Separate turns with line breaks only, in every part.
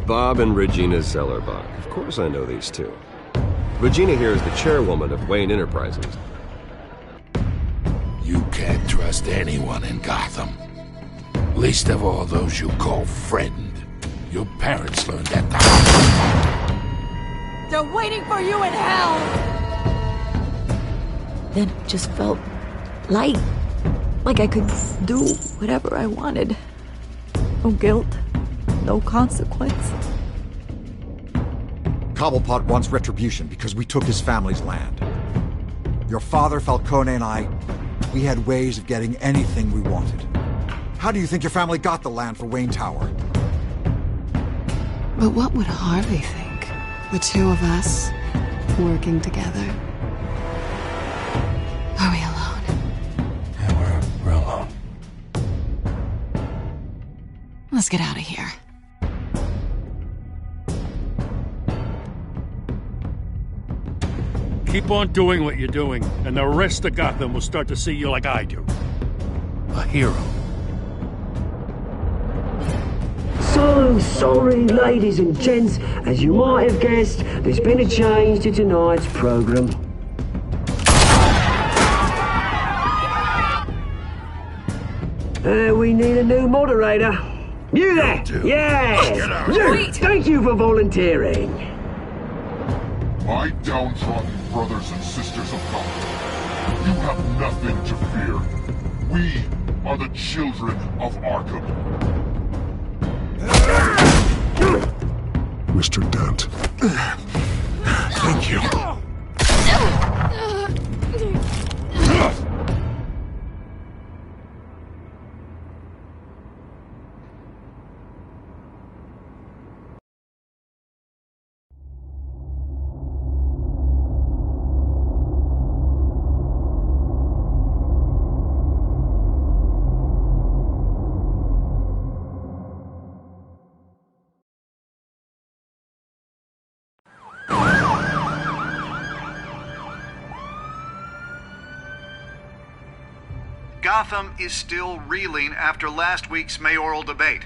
Bob and Regina Zellerbach. Of course I know these two. Regina here is the chairwoman of Wayne Enterprises.
You can't trust anyone in Gotham. Least of all those you call friend. Your parents learned that the
They're waiting for you in hell!
Then it just felt light. Like I could do whatever I wanted. No guilt. No consequence.
Cobblepot wants retribution because we took his family's land. Your father, Falcone, and I, we had ways of getting anything we wanted. How do you think your family got the land for Wayne Tower?
But what would Harvey think? The two of us, working together. Are we alone?
Yeah, we're alone.
Let's get out of here.
Keep on doing what you're doing, and the rest of Gotham will start to see you like I do. A hero.
So sorry, ladies and gents. As you might have guessed, there's been a change to tonight's program. We need a new moderator. You there? Yeah! You! Thank you for volunteering.
My downtrodden brothers and sisters of Gotham, you have nothing to fear. We are the children of Arkham.
Mr. Dent.
Thank you.
Gotham is still reeling after last week's mayoral debate.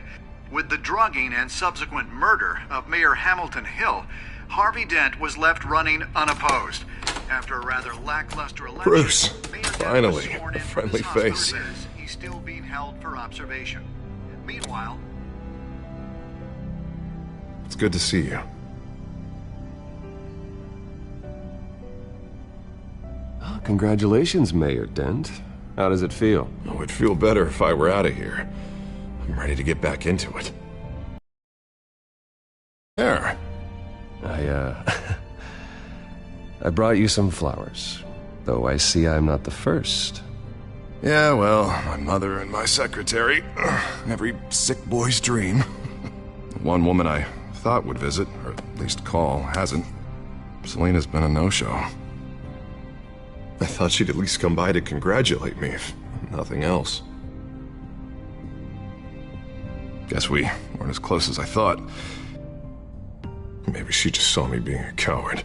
With the drugging and subsequent murder of Mayor Hamilton Hill, Harvey Dent was left running unopposed. After a rather lackluster election,
Bruce,
Mayor Dent
finally,
was sworn
a
in
friendly
from his
face.
hospital bed. He's still being held for observation. Meanwhile,
It's good to see you. Oh, congratulations, Mayor Dent. How does it feel?
Oh, it'd feel better if I were out of here. I'm ready to get back into it. There.
I brought you some flowers. Though I see I'm not the first.
Yeah, well, my mother and my secretary. Every sick boy's dream. One woman I thought would visit, or at least call, hasn't. Selena's been a no-show. I thought she'd at least come by to congratulate me, if nothing else. Guess we weren't as close as I thought. Maybe she just saw me being a coward.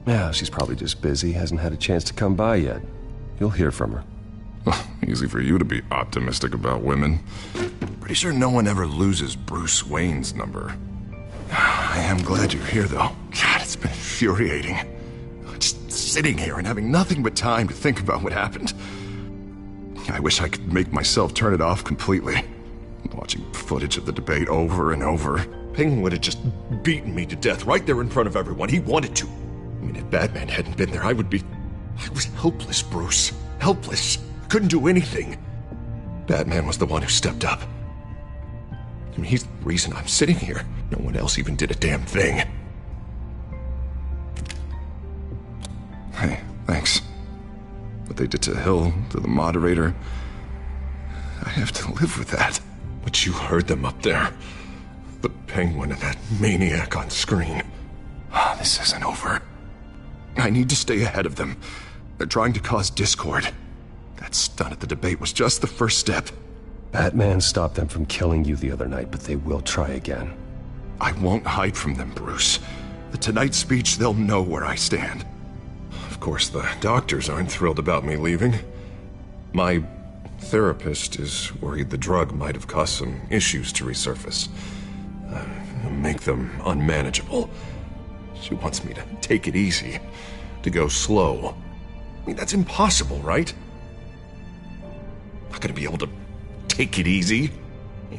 Yeah, she's probably just busy, hasn't had a chance to come by yet. You'll hear from her.
Easy for you to be optimistic about women. Pretty sure no one ever loses Bruce Wayne's number. I am glad you're here, though. God, it's been infuriating. Just sitting here and having nothing but time to think about what happened. I wish I could make myself turn it off completely. Watching footage of the debate over and over. Penguin would have just beaten me to death right there in front of everyone. He wanted to. I mean, if Batman hadn't been there, I was helpless, Bruce. Helpless. Couldn't do anything. Batman was the one who stepped up. I mean, he's the reason I'm sitting here. No one else even did a damn thing. Hey, thanks. What they did to Hill, to the moderator, I have to live with that. But you heard them up there. The Penguin and that maniac on screen. This isn't over. I need to stay ahead of them. They're trying to cause discord. That stunt at the debate was just the first step.
Batman stopped them from killing you the other night, but they will try again.
I won't hide from them, Bruce. The Tonight speech, they'll know where I stand. Of course, the doctors aren't thrilled about me leaving. My therapist is worried the drug might have caused some issues to resurface. Make them unmanageable. She wants me to take it easy, to go slow. I mean, that's impossible, right? I'm not gonna be able to take it easy.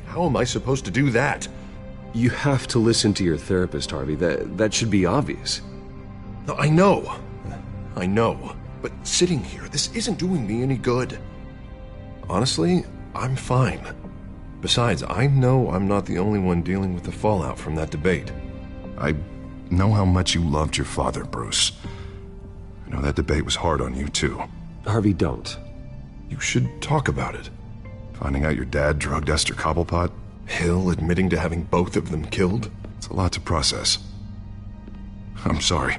How am I supposed to do that?
You have to listen to your therapist, Harvey. That should be obvious.
No, I know. But sitting here, this isn't doing me any good. Honestly, I'm fine. Besides, I know I'm not the only one dealing with the fallout from that debate. I know how much you loved your father, Bruce. I know that debate was hard on you, too.
Harvey, don't.
You should talk about it. Finding out your dad drugged Esther Cobblepot, Hill admitting to having both of them killed. It's a lot to process. I'm sorry.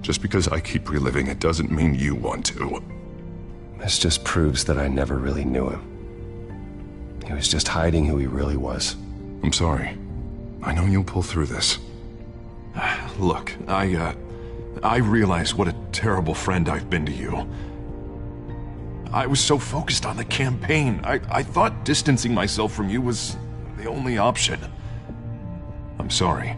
Just because I keep reliving it doesn't mean you want to.
This just proves that I never really knew him. He was just hiding who he really was.
I'm sorry. I know you'll pull through this. Look, I realize what a terrible friend I've been to you. I was so focused on the campaign. I thought distancing myself from you was the only option. I'm sorry.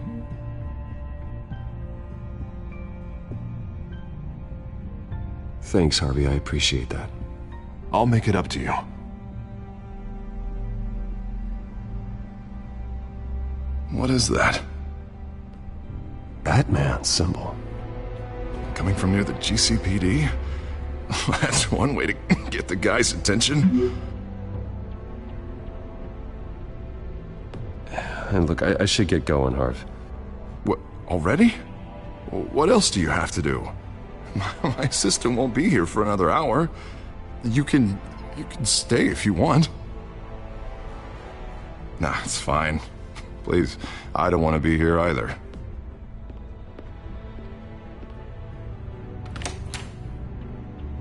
Thanks, Harvey. I appreciate that.
I'll make it up to you. What is that?
Batman symbol.
Coming from near the GCPD? That's one way to get the guy's attention.
And look, I should get going, Harv.
What, already? What else do you have to do? My assistant won't be here for another hour. You can stay if you want. Nah, it's fine. Please, I don't want to be here either.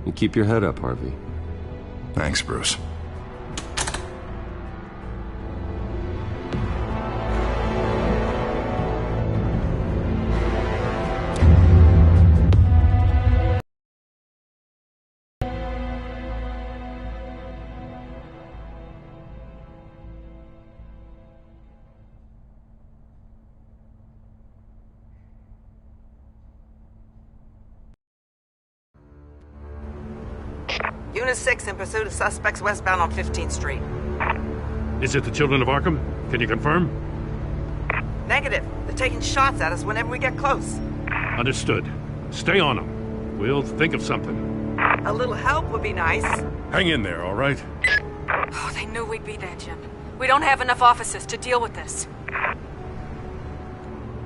You keep your head up, Harvey.
Thanks, Bruce.
Unit 6 in pursuit of suspects westbound on 15th Street.
Is it the Children of Arkham? Can you confirm?
Negative. They're taking shots at us whenever we get close.
Understood. Stay on them. We'll think of something.
A little help would be nice.
Hang in there, all right?
Oh, they knew we'd be there, Jim. We don't have enough officers to deal with this.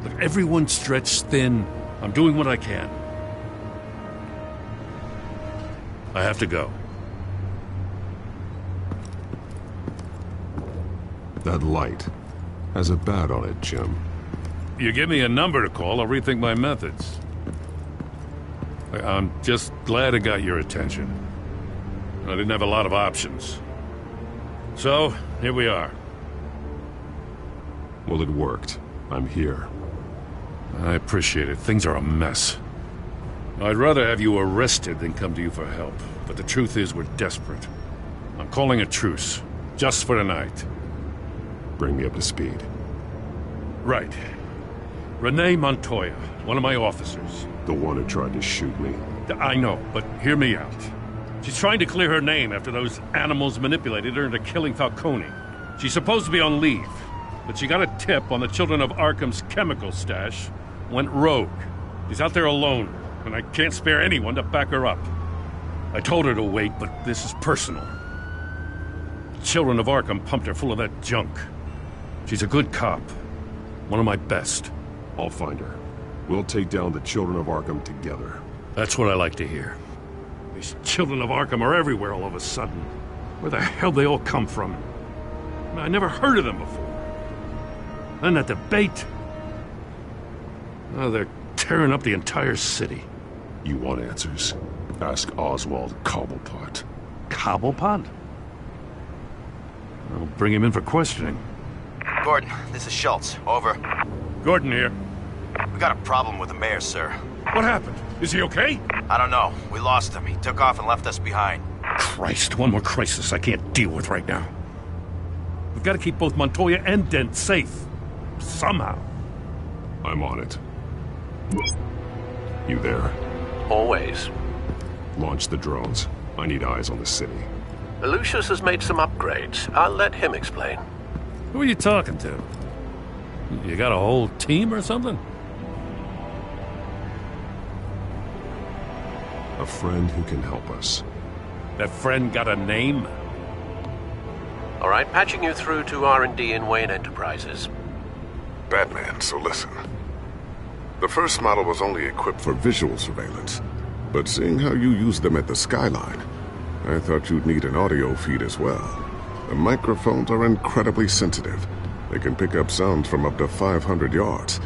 Look, everyone's stretched thin. I'm doing what I can. I have to go.
That light has a bat on it, Jim.
You give me a number to call, I'll rethink my methods. I'm just glad it got your attention. I didn't have a lot of options. So, here we are.
Well, it worked. I'm here.
I appreciate it. Things are a mess. I'd rather have you arrested than come to you for help. But the truth is, we're desperate. I'm calling a truce. Just for tonight.
Bring me up to speed.
Right. Renee Montoya, one of my officers.
The one who tried to shoot me.
I know, but hear me out. She's trying to clear her name after those animals manipulated her into killing Falcone. She's supposed to be on leave, but she got a tip on the Children of Arkham's chemical stash, went rogue. She's out there alone, and I can't spare anyone to back her up. I told her to wait, but this is personal. The Children of Arkham pumped her full of that junk. She's a good cop. One of my best.
I'll find her. We'll take down the Children of Arkham together.
That's what I like to hear. These Children of Arkham are everywhere all of a sudden. Where the hell they all come from? I never heard of them before. Then that debate. Oh, they're tearing up the entire city.
You want answers? Ask Oswald Cobblepot.
Cobblepot? I'll bring him in for questioning.
Gordon, this is Schultz. Over.
Gordon here.
We got a problem with the mayor, sir.
What happened? Is he okay?
I don't know. We lost him. He took off and left us behind.
Christ, one more crisis I can't deal with right now. We've got to keep both Montoya and Dent safe. Somehow.
I'm on it. You there?
Always.
Launch the drones. I need eyes on the city.
Lucius has made some upgrades. I'll let him explain.
Who are you talking to? You got a whole team or something?
A friend who can help us.
That friend got a name?
All right, patching you through to R&D in Wayne Enterprises.
Batman, so listen. The first model was only equipped for visual surveillance, but seeing how you use them at the skyline, I thought you'd need an audio feed as well. The microphones are incredibly sensitive. They can pick up sounds from up to 500 yards.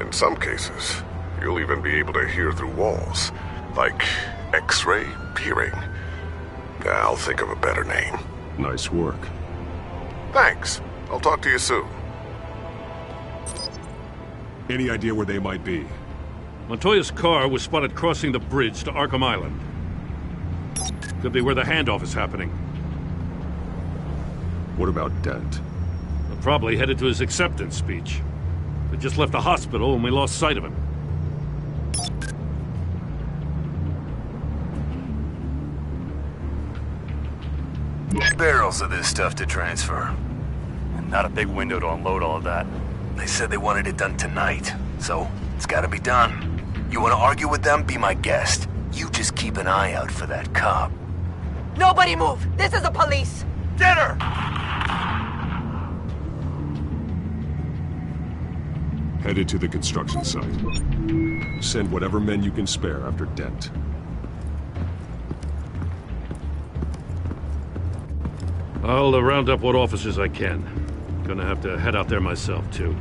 In some cases, you'll even be able to hear through walls, like X-ray peering. I'll think of a better name.
Nice work.
Thanks. I'll talk to you soon.
Any idea where they might be?
Montoya's car was spotted crossing the bridge to Arkham Island. Could be where the handoff is happening.
What about Dent?
They're probably headed to his acceptance speech. They just left the hospital and we lost sight of him.
Barrels of this stuff to transfer. And not a big window to unload all of that. They said they wanted it done tonight, so it's gotta be done. You wanna argue with them? Be my guest. You just keep an eye out for that cop.
Nobody move! This is the police!
Get her!
Headed to the construction site. Send whatever men you can spare after Dent.
I'll round up what officers I can. Gonna have to head out there myself, too.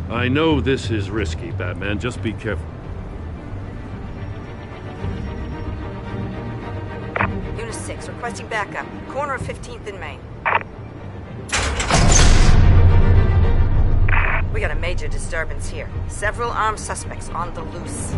I know this is risky, Batman. Just be careful.
Unit 6, requesting backup. Corner of 15th and Main. We got a major disturbance here. Several armed suspects on the loose.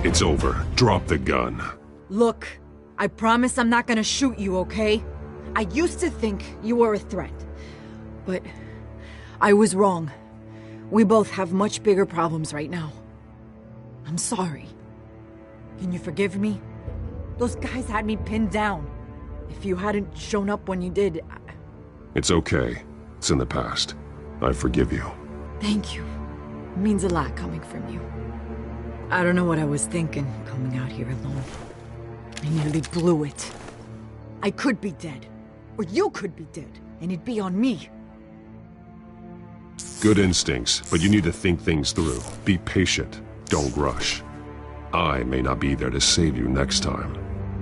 It's over. Drop the gun.
Look, I promise I'm not gonna shoot you, okay? I used to think you were a threat, but I was wrong. We both have much bigger problems right now. I'm sorry. Can you forgive me? Those guys had me pinned down. If you hadn't shown up when you did,
It's okay. It's in the past. I forgive you.
Thank you. It means a lot coming from you. I don't know what I was thinking, coming out here alone. I nearly blew it. I could be dead. Or you could be dead, and it'd be on me.
Good instincts, but you need to think things through. Be patient. Don't rush. I may not be there to save you next time.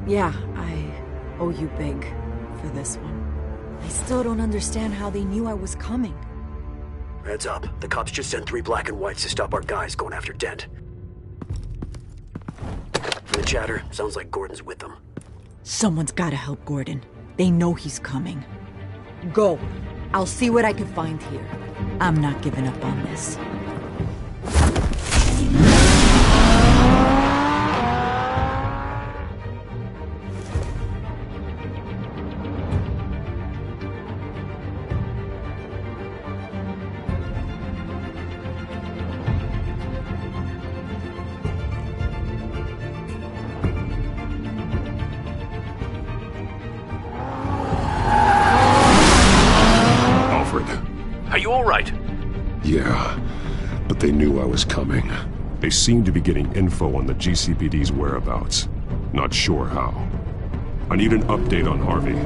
Yeah, I owe you big for this one. I still don't understand how they knew I was coming.
Heads up. The cops just sent 3 black and whites to stop our guys going after Dent.
the chatter, sounds like Gordon's with them.
Someone's gotta help Gordon. They know he's coming. Go. I'll see what I can find here. I'm not giving up on this.
Are you all right?
Yeah, but they knew I was coming. They seem to be getting info on the GCPD's whereabouts. Not sure how. I need an update on Harvey.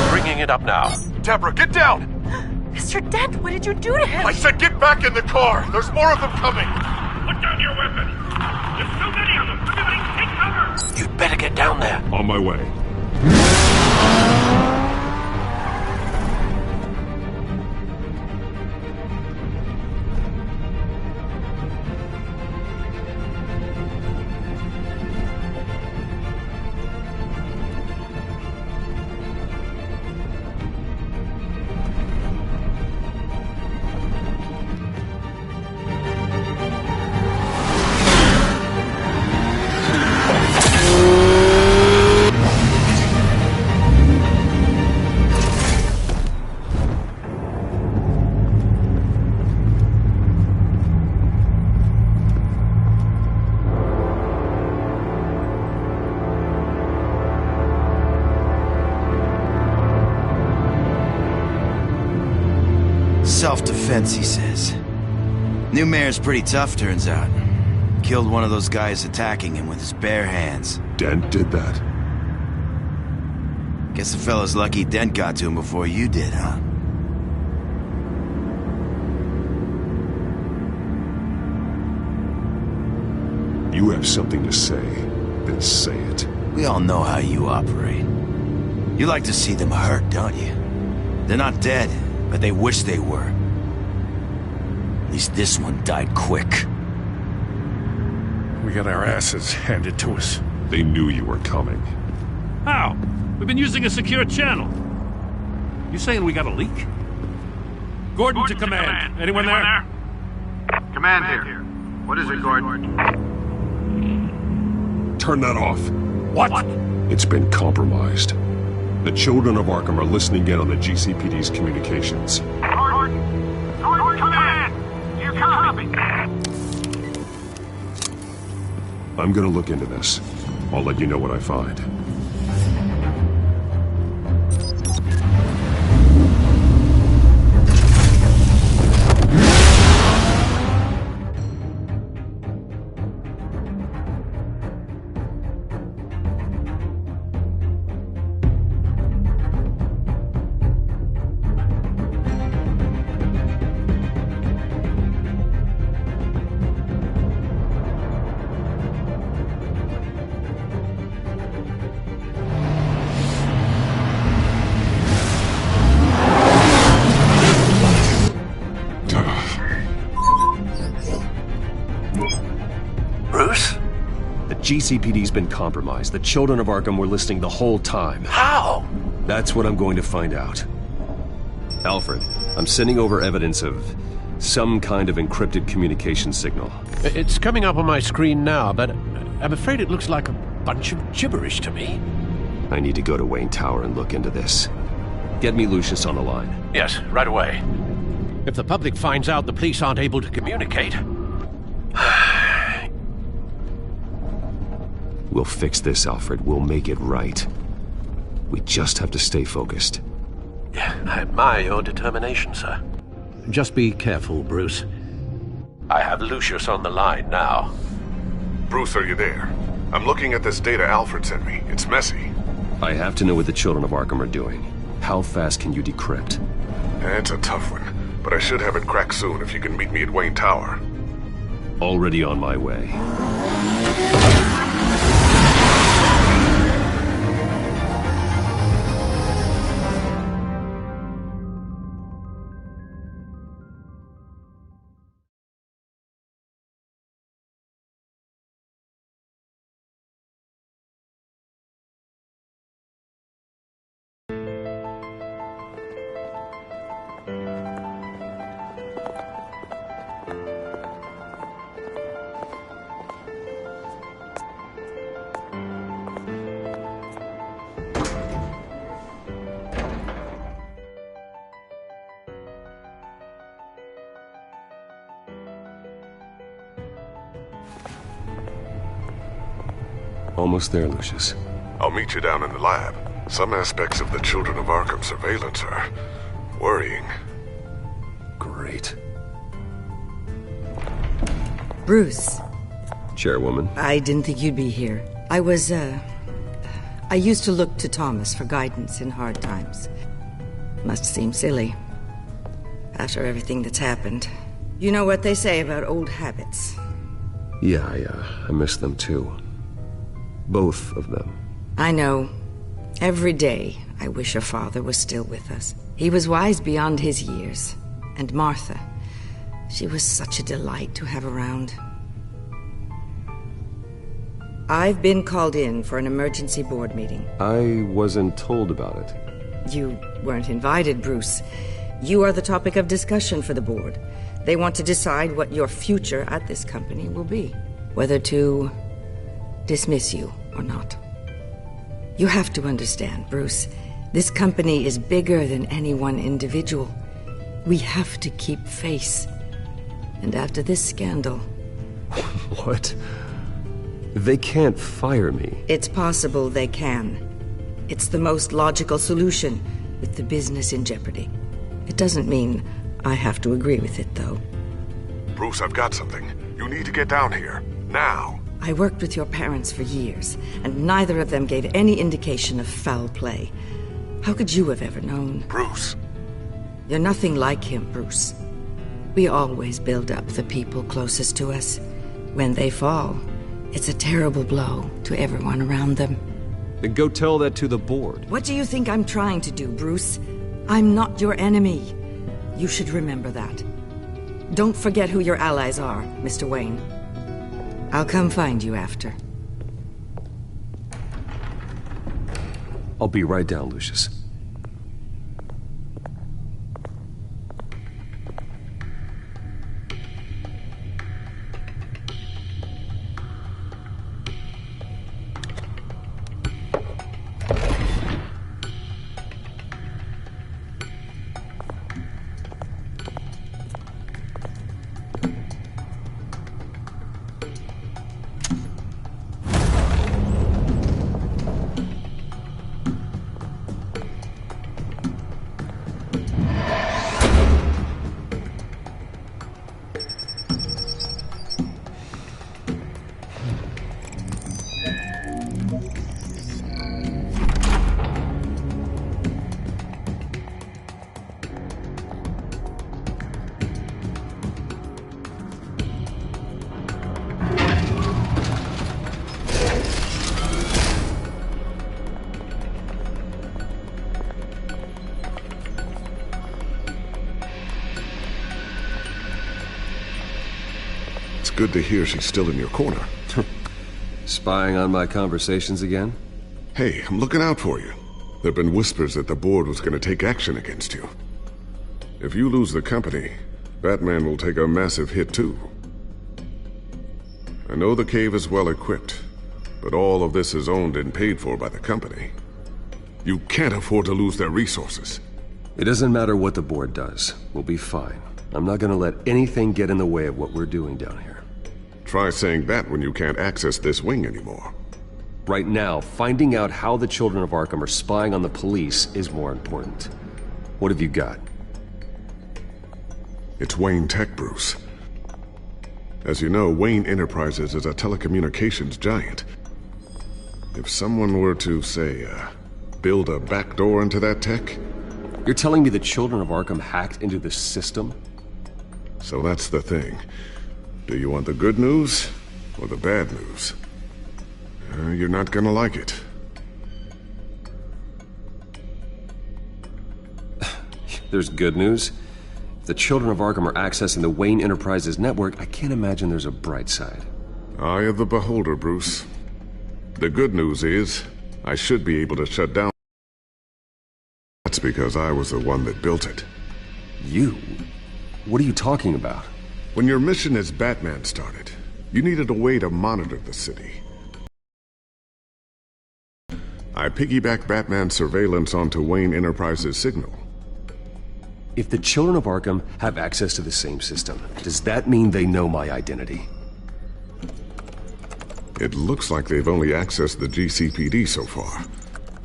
Bringing it up now.
Deborah, get down!
Mr. Dent, what did you do to him?
I said get back in the car! There's more of them coming!
Put down your weapon! There's so many of them! Everybody take cover!
You'd better get down there.
On my way.
Self-defense, he says. New mayor's pretty tough, turns out. Killed one of those guys attacking him with his bare hands.
Dent did that?
Guess the fella's lucky Dent got to him before you did, huh?
You have something to say, then say it.
We all know how you operate. You like to see them hurt, don't you? They're not dead, but they wish they were. At least this one died quick.
We got our asses handed to us.
They knew you were coming.
How? We've been using a secure channel. You saying we got a leak? Gordon to command. Anyone there?
Command here. What is it, Gordon?
Turn that off.
What?
It's been compromised. The children of Arkham are listening in on the GCPD's communications.
Gordon, command! You copy?
I'm gonna look into this. I'll let you know what I find. GCPD's been compromised. The children of Arkham were listening the whole time.
How?
That's what I'm going to find out. Alfred, I'm sending over evidence of some kind of encrypted communication signal.
It's coming up on my screen now, but I'm afraid it looks like a bunch of gibberish to me.
I need to go to Wayne Tower and look into this. Get me Lucius on the line.
Yes, right away. If the public finds out the police aren't able to communicate...
We'll fix this, Alfred. We'll make it right. We just have to stay focused.
I admire your determination, sir. Just be careful, Bruce. I have Lucius on the line now.
Bruce, are you there? I'm looking at this data Alfred sent me. It's messy.
I have to know what the children of Arkham are doing. How fast can you decrypt?
It's a tough one, but I should have it cracked soon if you can meet me at Wayne Tower.
Already on my way. Almost there, Lucius.
I'll meet you down in the lab. Some aspects of the Children of Arkham surveillance are worrying.
Great.
Bruce.
Chairwoman.
I didn't think you'd be here. I used to look to Thomas for guidance in hard times. Must seem silly. After everything that's happened. You know what they say about old habits.
Yeah, I miss them too. Both of them.
I know. Every day, I wish your father was still with us. He was wise beyond his years. And Martha, she was such a delight to have around. I've been called in for an emergency board meeting.
I wasn't told about it.
You weren't invited, Bruce. You are the topic of discussion for the board. They want to decide what your future at this company will be. Whether to dismiss you or not. You have to understand, Bruce. This company is bigger than any one individual. We have to keep face. And after this scandal...
What? They can't fire me.
It's possible they can. It's the most logical solution, with the business in jeopardy. It doesn't mean I have to agree with it, though.
Bruce, I've got something. You need to get down here. Now.
I worked with your parents for years, and neither of them gave any indication of foul play. How could you have ever known?
Bruce.
You're nothing like him, Bruce. We always build up the people closest to us. When they fall, it's a terrible blow to everyone around them.
Then go tell that to the board.
What do you think I'm trying to do, Bruce? I'm not your enemy. You should remember that. Don't forget who your allies are, Mr. Wayne. I'll come find you after.
I'll be right down, Lucius.
Good to hear she's still in your corner.
Spying on my conversations again?
Hey, I'm looking out for you. There've been whispers that the board was going to take action against you. If you lose the company, Batman will take a massive hit too. I know the cave is well equipped, but all of this is owned and paid for by the company. You can't afford to lose their resources.
It doesn't matter what the board does. We'll be fine. I'm not gonna let anything get in the way of what we're doing down here.
Try saying that when you can't access this wing anymore.
Right now, finding out how the Children of Arkham are spying on the police is more important. What have you got?
It's Wayne Tech, Bruce. As you know, Wayne Enterprises is a telecommunications giant. If someone were to, say, build a backdoor into that tech...
You're telling me the Children of Arkham hacked into the system?
So that's the thing. Do you want the good news or the bad news? You're not gonna like it.
There's good news. If the Children of Arkham are accessing the Wayne Enterprises network, I can't imagine there's a bright side.
Eye of the beholder, Bruce. The good news is, I should be able to shut down. That's because I was the one that built it.
You? What are you talking about?
When your mission as Batman started, you needed a way to monitor the city. I piggybacked Batman's surveillance onto Wayne Enterprises' signal.
If the Children of Arkham have access to the same system, does that mean they know my identity? It looks like they've only accessed the GCPD so far.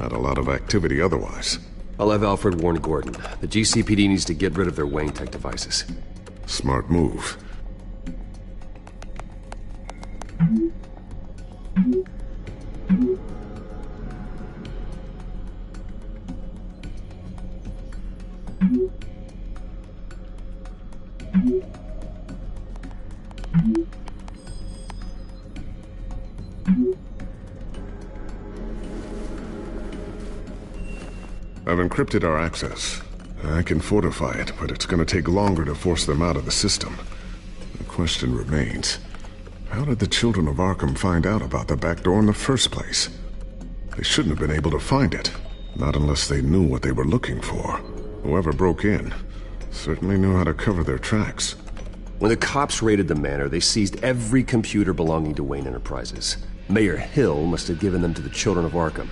Not a lot of activity otherwise.
I'll have Alfred warn Gordon. The GCPD needs to get rid of their Wayne Tech devices.
Smart move. I've encrypted our access. I can fortify it, but it's going to take longer to force them out of the system. The question remains, how did the children of Arkham find out about the back door in the first place? They shouldn't have been able to find it, not unless they knew what they were looking for. Whoever broke in certainly knew how to cover their tracks.
When the cops raided the manor, they seized every computer belonging to Wayne Enterprises. Mayor Hill must have given them to the children of Arkham.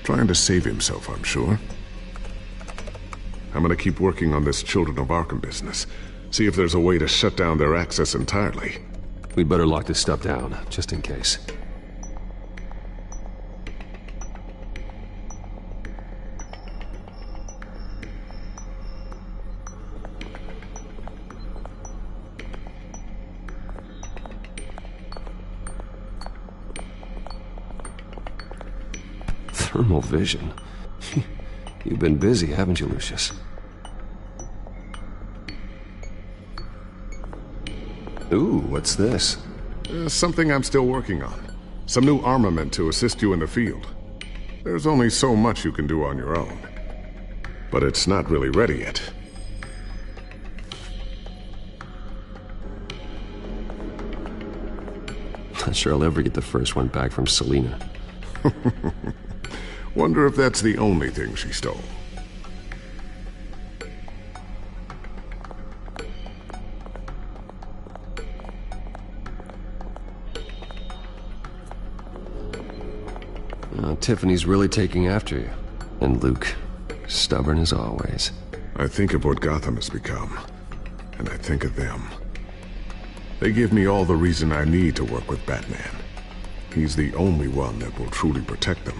Trying to save himself, I'm sure. I'm gonna keep working on this Children of Arkham business. See if there's a way to shut down their access entirely.
We'd better lock this stuff down, just in case. Thermal vision. You've been busy, haven't you, Lucius? Ooh, what's this?
Something I'm still working on. Some new armament to assist you in the field. There's only so much you can do on your own. But it's not really ready yet.
Not sure I'll ever get the first one back from Selina.
Wonder if that's the only thing she stole.
Tiffany's really taking after you. And Luke, stubborn as always.
I think of what Gotham has become, and I think of them. They give me all the reason I need to work with Batman. He's the only one that will truly protect them.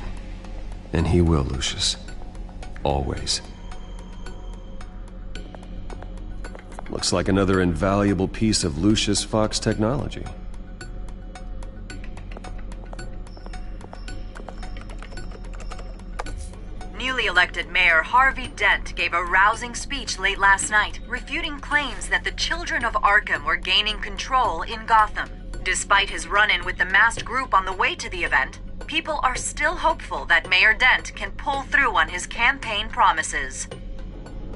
And he will, Lucius. Always. Looks like another invaluable piece of Lucius Fox technology.
Newly elected Mayor Harvey Dent gave a rousing speech late last night, refuting claims that the children of Arkham were gaining control in Gotham. Despite his run-in with the masked group on the way to the event, people are still hopeful that Mayor Dent can pull through on his campaign promises.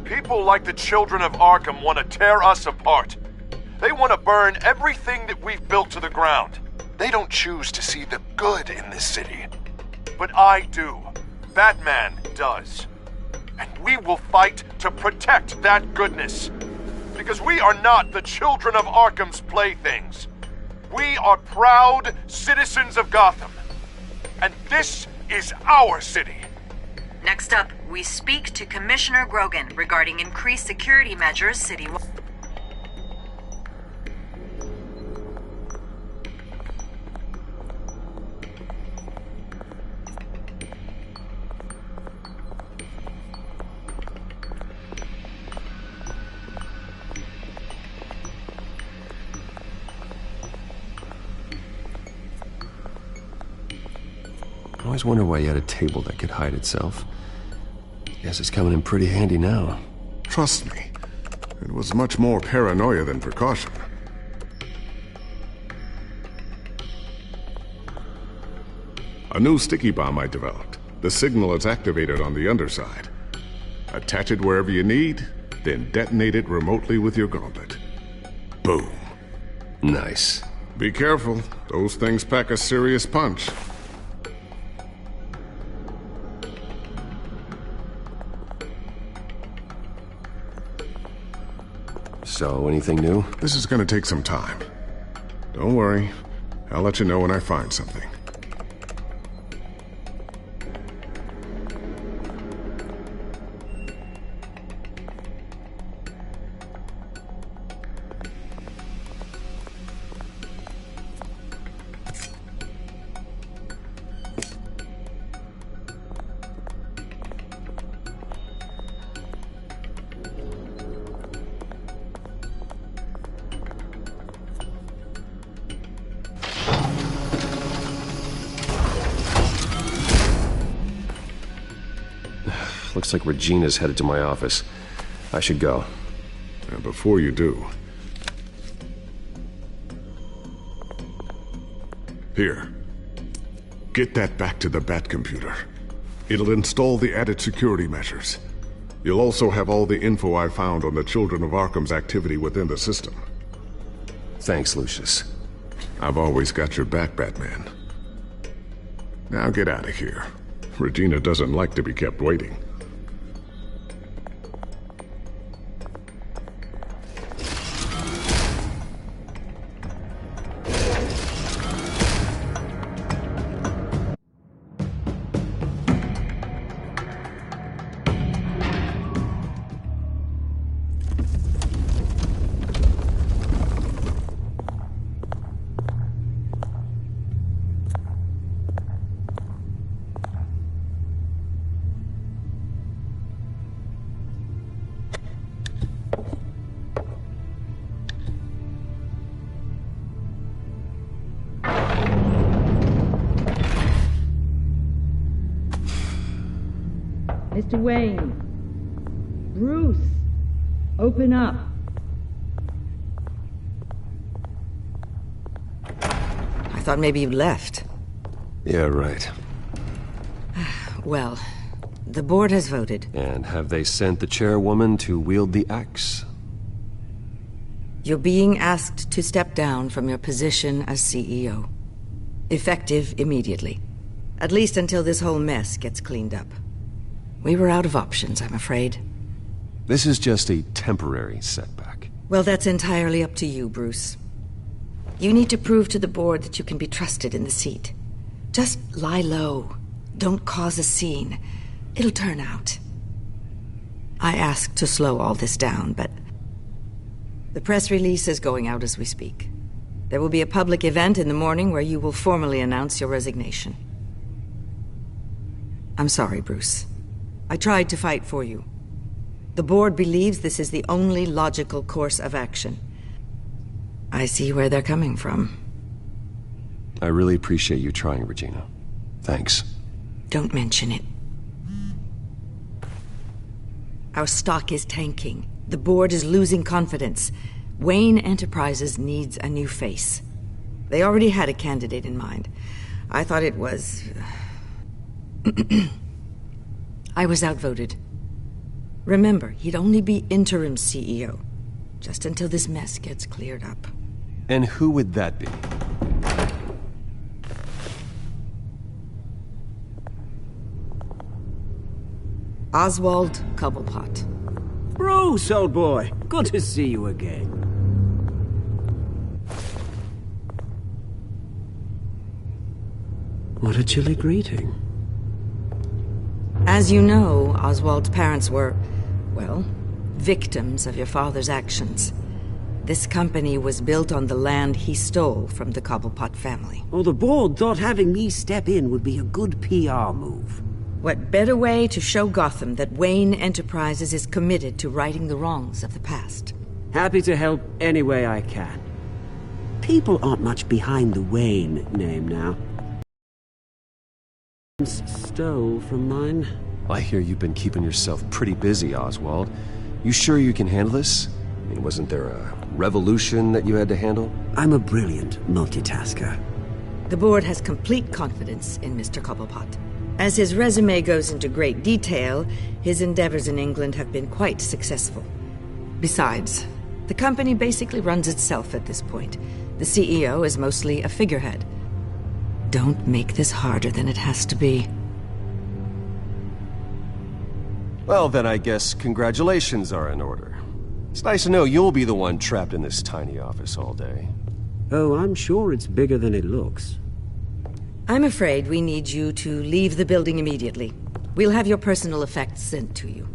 People like the children of Arkham want to tear us apart. They want to burn everything that we've built to the ground. They don't choose to see the good in this city. But I do. Batman does. And we will fight to protect that goodness. Because we are not the children of Arkham's playthings. We are proud citizens of Gotham. And this is our city.
Next up, we speak to Commissioner Grogan regarding increased security measures citywide.
I always wonder why you had a table that could hide itself. Guess it's coming in pretty handy now.
Trust me, it was much more paranoia than precaution. A new sticky bomb I developed. The signal is activated on the underside. Attach it wherever you need, then detonate it remotely with your gauntlet. Boom.
Nice.
Be careful. Those things pack a serious punch.
So, anything new?
This is gonna take some time. Don't worry. I'll let you know when I find something.
Looks like Regina's headed to my office. I should go.
And before you do... Here. Get that back to the Bat computer. It'll install the added security measures. You'll also have all the info I found on the Children of Arkham's activity within the system.
Thanks, Lucius.
I've always got your back, Batman. Now get out of here. Regina doesn't like to be kept waiting.
Mr. Wayne. Bruce. Open up. I thought maybe you left.
Yeah, right.
Well, the board has voted.
And have they sent the chairwoman to wield the axe?
You're being asked to step down from your position as CEO. Effective immediately. At least until this whole mess gets cleaned up. We were out of options, I'm afraid.
This is just a temporary setback.
Well, that's entirely up to you, Bruce. You need to prove to the board that you can be trusted in the seat. Just lie low. Don't cause a scene. It'll turn out. I asked to slow all this down, but... the press release is going out as we speak. There will be a public event in the morning where you will formally announce your resignation. I'm sorry, Bruce. I tried to fight for you. The board believes this is the only logical course of action. I see where they're coming from.
I really appreciate you trying, Regina. Thanks.
Don't mention it. Our stock is tanking. The board is losing confidence. Wayne Enterprises needs a new face. They already had a candidate in mind. I thought it was... I was outvoted. Remember, he'd only be interim CEO, just until this mess gets cleared up.
And who would that be?
Oswald Cobblepot.
Bruce, old boy. Good to see you again. What a chilly greeting.
As you know, Oswald's parents were, well, victims of your father's actions. This company was built on the land he stole from the Cobblepot family.
Oh, the board thought having me step in would be a good PR move.
What better way to show Gotham that Wayne Enterprises is committed to righting the wrongs of the past?
Happy to help any way I can. People aren't much behind the Wayne name now. Stole from mine.
I hear you've been keeping yourself pretty busy, Oswald. You sure you can handle this? I mean, wasn't there a revolution that you had to handle?
I'm a brilliant multitasker.
The board has complete confidence in Mr. Cobblepot. As his resume goes into great detail, his endeavors in England have been quite successful. Besides, the company basically runs itself at this point. The CEO is mostly a figurehead. Don't make this harder than it has to be.
Well, then I guess congratulations are in order. It's nice to know you'll be the one trapped in this tiny office all day.
Oh, I'm sure it's bigger than it looks.
I'm afraid we need you to leave the building immediately. We'll have your personal effects sent to you.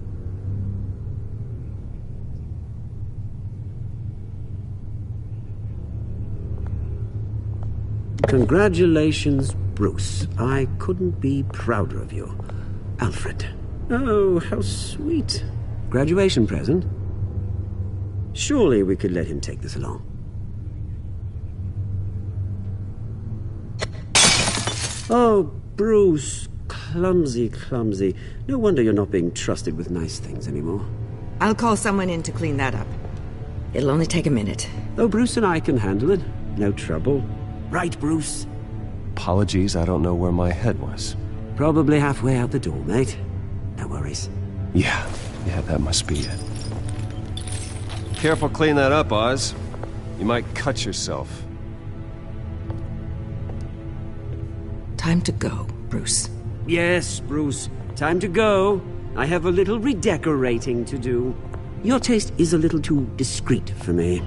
Congratulations, Bruce. I couldn't be prouder of you. Alfred. Oh, how sweet. Graduation present? Surely we could let him take this along. Oh, Bruce, clumsy, clumsy. No wonder you're not being trusted with nice things anymore.
I'll call someone in to clean that up. It'll only take a minute.
Oh, Bruce and I can handle it. No trouble. Right, Bruce?
Apologies, I don't know where my head was.
Probably halfway out the door, mate. No worries.
Yeah, that must be it. Careful clean that up, Oz. You might cut yourself.
Time to go, Bruce.
Yes, Bruce. Time to go. I have a little redecorating to do. Your taste is a little too discreet for me.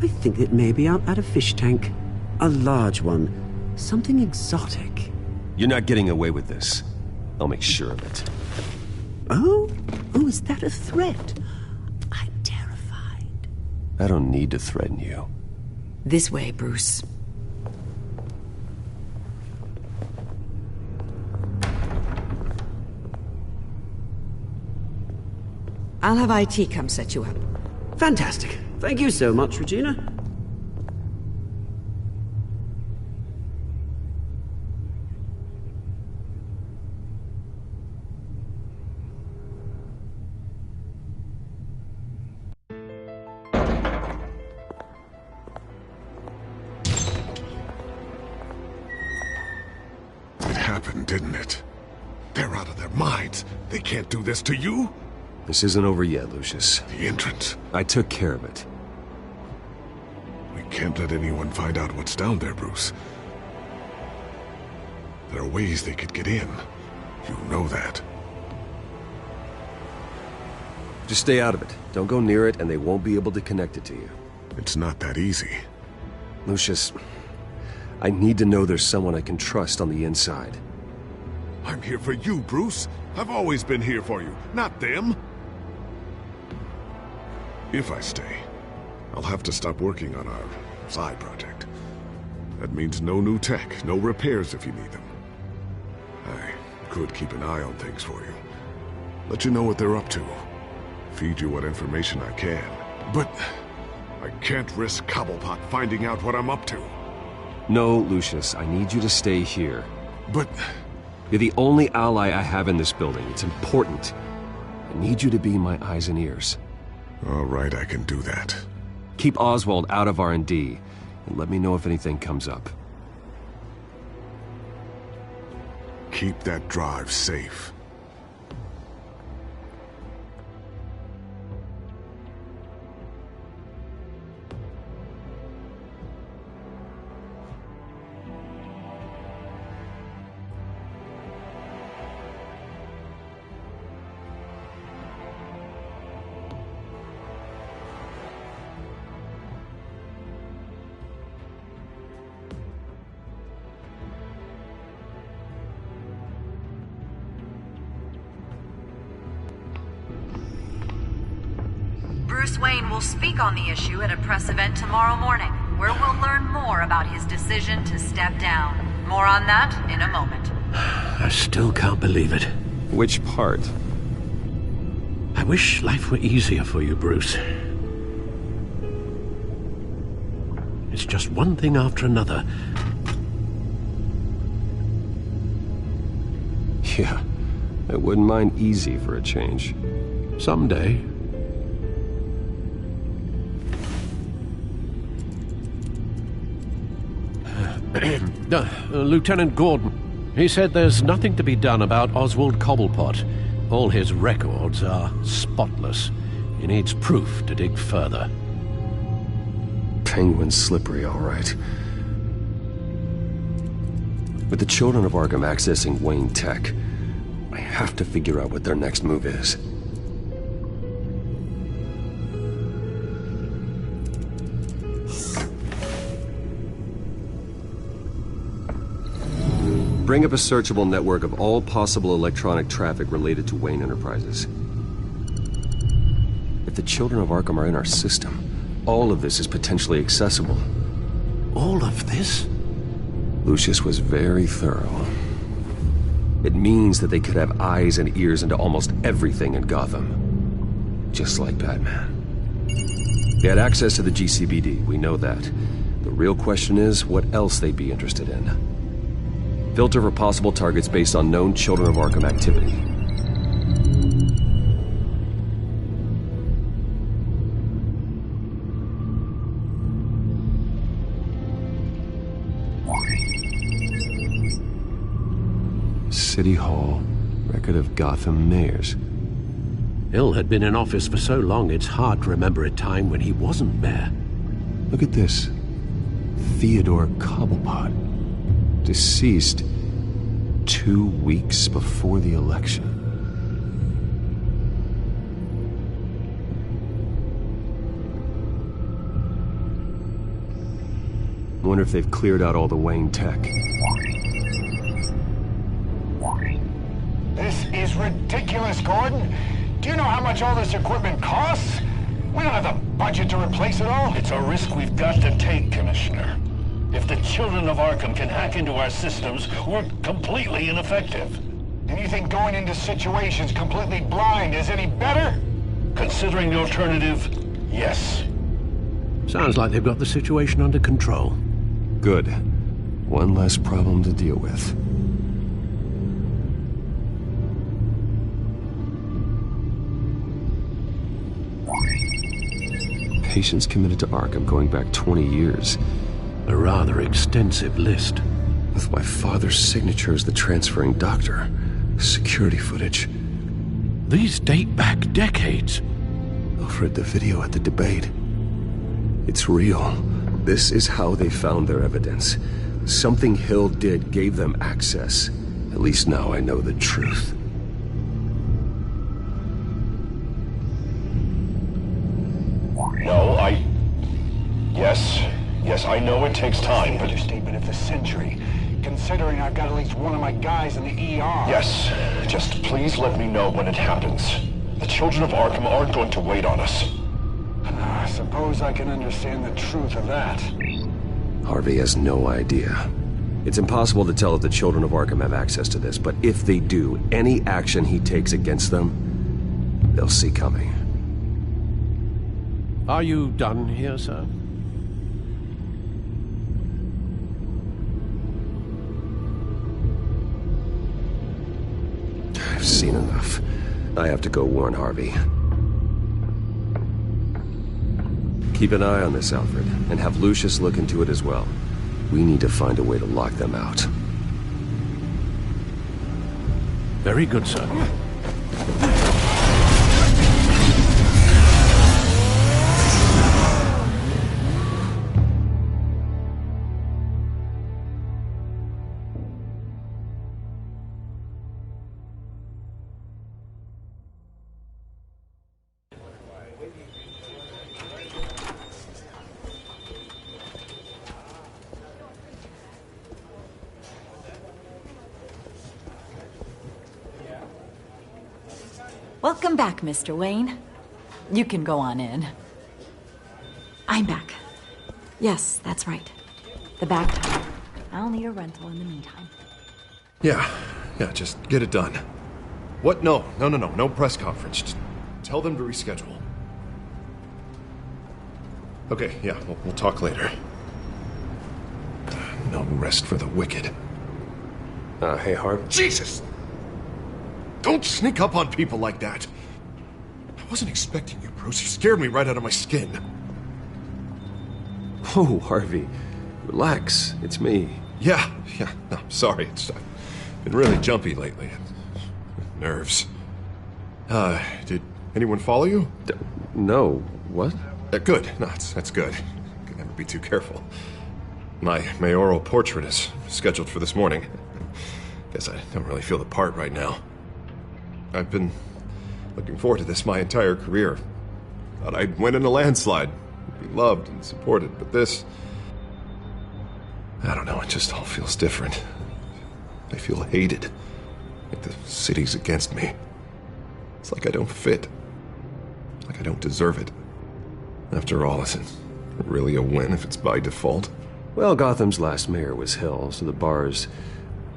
I think that maybe I'll add a fish tank. A large one. Something exotic.
You're not getting away with this. I'll make sure of it.
Oh? Oh, is that a threat? I'm terrified.
I don't need to threaten you.
This way, Bruce. I'll have IT come set you up.
Fantastic. Thank you so much, Regina.
It happened, didn't it? They're out of their minds. They can't do this to you.
This isn't over yet, Lucius.
The entrance.
I took care of it.
We can't let anyone find out what's down there, Bruce. There are ways they could get in. You know that.
Just stay out of it. Don't go near it, and they won't be able to connect it to you.
It's not that easy.
Lucius, I need to know there's someone I can trust on the inside.
I'm here for you, Bruce. I've always been here for you, not them. If I stay, I'll have to stop working on our side project. That means no new tech, no repairs if you need them. I could keep an eye on things for you. Let you know what they're up to. Feed you what information I can. But I can't risk Cobblepot finding out what I'm up to.
No, Lucius, I need you to stay here.
But...
You're the only ally I have in this building. It's important. I need you to be my eyes and ears.
All right, I can do that.
Keep Oswald out of R&D, and let me know if anything comes up.
Keep that drive safe.
Bruce Wayne will speak on the issue at a press event tomorrow morning, where we'll learn more about his decision to step down. More on that in a moment.
I still can't believe it.
Which part?
I wish life were easier for you, Bruce. It's just one thing after another.
Yeah, I wouldn't mind easy for a change.
Someday. Lieutenant Gordon. He said there's nothing to be done about Oswald Cobblepot. All his records are spotless. He needs proof to dig further.
Penguin's slippery, all right. With the children of Arkham accessing Wayne Tech, I have to figure out what their next move is. Bring up a searchable network of all possible electronic traffic related to Wayne Enterprises. If the children of Arkham are in our system, all of this is potentially accessible.
All of this?
Lucius was very thorough. It means that they could have eyes and ears into almost everything in Gotham. Just like Batman. They had access to the GCPD, we know that. The real question is what else they'd be interested in. Filter for possible targets based on known Children of Arkham activity. City Hall. Record of Gotham mayors.
Hill had been in office for so long, it's hard to remember a time when he wasn't mayor.
Look at this. Theodore Cobblepot. Deceased 2 weeks before the election. I wonder if they've cleared out all the Wayne tech.
This is ridiculous, Gordon. Do you know how much all this equipment costs? We don't have the budget to replace it all. It's a risk we've got to take, Commissioner. If the Children of Arkham can hack into our systems, we're completely ineffective. And you think going into situations completely blind is any better? Considering the alternative, yes.
Sounds like they've got the situation under control.
Good. One less problem to deal with. Patients committed to Arkham going back 20 years.
A rather extensive list.
With my father's signature as the transferring doctor. Security footage.
These date back decades.
Alfred, the video at the debate. It's real. This is how they found their evidence. Something Hill did gave them access. At least now I know the truth.
No, Yes, I know it takes time, but... Understatement of the century. Considering I've got at least one of my guys in the ER. Yes, just please let me know when it happens. The Children of Arkham aren't going to wait on us. I suppose I can understand the truth of that.
Harvey has no idea. It's impossible to tell if the Children of Arkham have access to this, but if they do, any action he takes against them, they'll see coming.
Are you done here, sir?
I've seen enough. I have to go warn Harvey. Keep an eye on this, Alfred, and have Lucius look into it as well. We need to find a way to lock them out.
Very good, sir.
Welcome back, Mr. Wayne. You can go on in. I'm back. Yes, that's right. The back tire. I'll need a rental in the meantime.
Yeah, just get it done. What? No press conference. Just tell them to reschedule. Okay, yeah, we'll talk later. No rest for the wicked.
Hey, Harv.
Jesus! Don't sneak up on people like that. I wasn't expecting you, Bruce. You scared me right out of my skin.
Oh, Harvey. Relax. It's me.
Yeah. No, sorry. I've been really jumpy lately. Nerves. Did anyone follow you?
No. What?
Good. No, that's good. Could never be too careful. My mayoral portrait is scheduled for this morning. Guess I don't really feel the part right now. I've been looking forward to this my entire career. Thought I'd win in a landslide, be loved and supported, but this... I don't know, it just all feels different. I feel hated. Like the city's against me. It's like I don't fit. Like I don't deserve it. After all, is it really a win if it's by default?
Well, Gotham's last mayor was Hill, so the bar's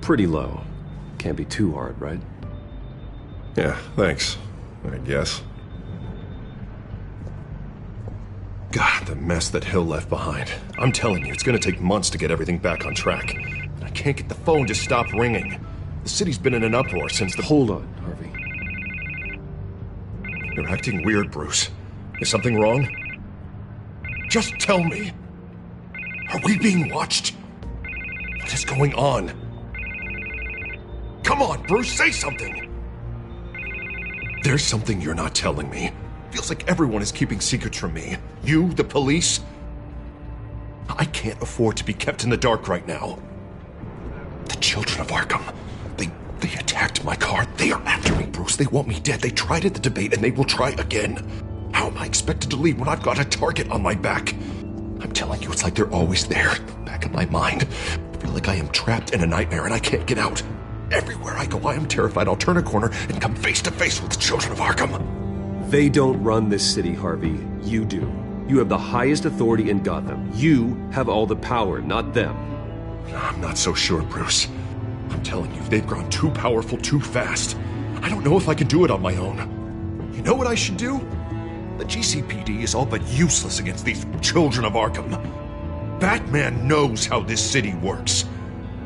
pretty low. Can't be too hard, right?
Yeah, thanks. I guess. God, the mess that Hill left behind. I'm telling you, it's gonna take months to get everything back on track. I
I can't get the phone to stop ringing. The city's been in an uproar since the...
Hold on, Harvey.
You're acting weird, Bruce. Is something wrong? Just tell me. Are we being watched? What is going on? Come on, Bruce, say something! There's something you're not telling me. Feels like everyone is keeping secrets from me. You, the police. I can't afford to be kept in the dark right now. The children of Arkham. They attacked my car. They are after me, Bruce. They want me dead. They tried at the debate, and they will try again. How am I expected to leave when I've got a target on my back? I'm telling you, it's like they're always there, back in my mind. I feel like I am trapped in a nightmare, and I can't get out. Everywhere I go, I am terrified I'll turn a corner and come face to face with the children of Arkham.
They don't run this city, Harvey. You do. You have the highest authority in Gotham. You have all the power, not them.
I'm not so sure, Bruce. I'm telling you, they've grown too powerful too fast. I don't know if I can do it on my own. You know what I should do? The GCPD is all but useless against these children of Arkham. Batman knows how this city works.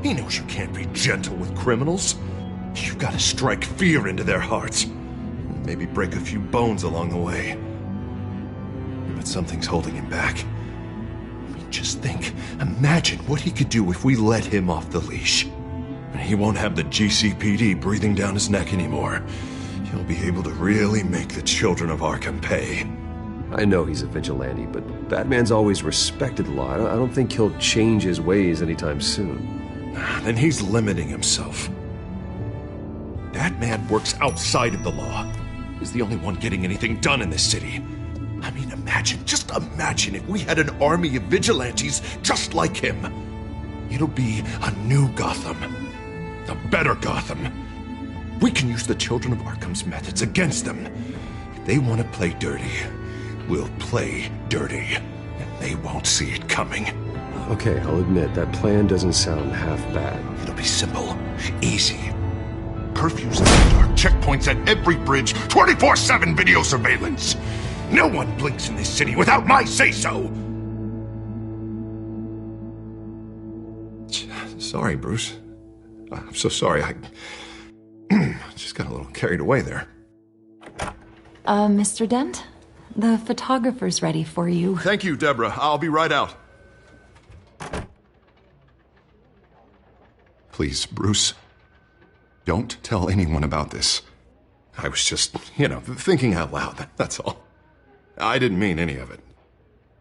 He knows you can't be gentle with criminals. You've got to strike fear into their hearts. Maybe break a few bones along the way. But something's holding him back. I mean, just think. Imagine what he could do if we let him off the leash. He won't have the GCPD breathing down his neck anymore. He'll be able to really make the children of Arkham pay.
I know he's a vigilante, but Batman's always respected law. I don't think he'll change his ways anytime soon.
Then he's limiting himself. Batman works outside of the law. He's the only one getting anything done in this city. I mean, just imagine if we had an army of vigilantes just like him. It'll be a new Gotham. A better Gotham. We can use the children of Arkham's methods against them. If they want to play dirty, we'll play dirty. And they won't see it coming.
Okay, I'll admit, that plan doesn't sound half bad.
It'll be simple. Easy. Curfews in the dark, checkpoints at every bridge, 24/7 video surveillance. No one blinks in this city without my say-so! Sorry, Bruce. I'm so sorry. I just got a little carried away there.
Mr. Dent? The photographer's ready for you.
Thank you, Deborah. I'll be right out. Please, Bruce, don't tell anyone about this. I was just, thinking out loud, that's all. I didn't mean any of it.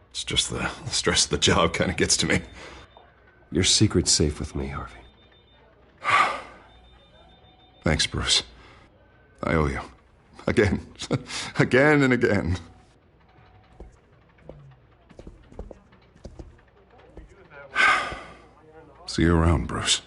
It's just the stress of the job kind of gets to me.
Your secret's safe with me, Harvey.
Thanks, Bruce. I owe you. Again. Again and again. See you around, Bruce.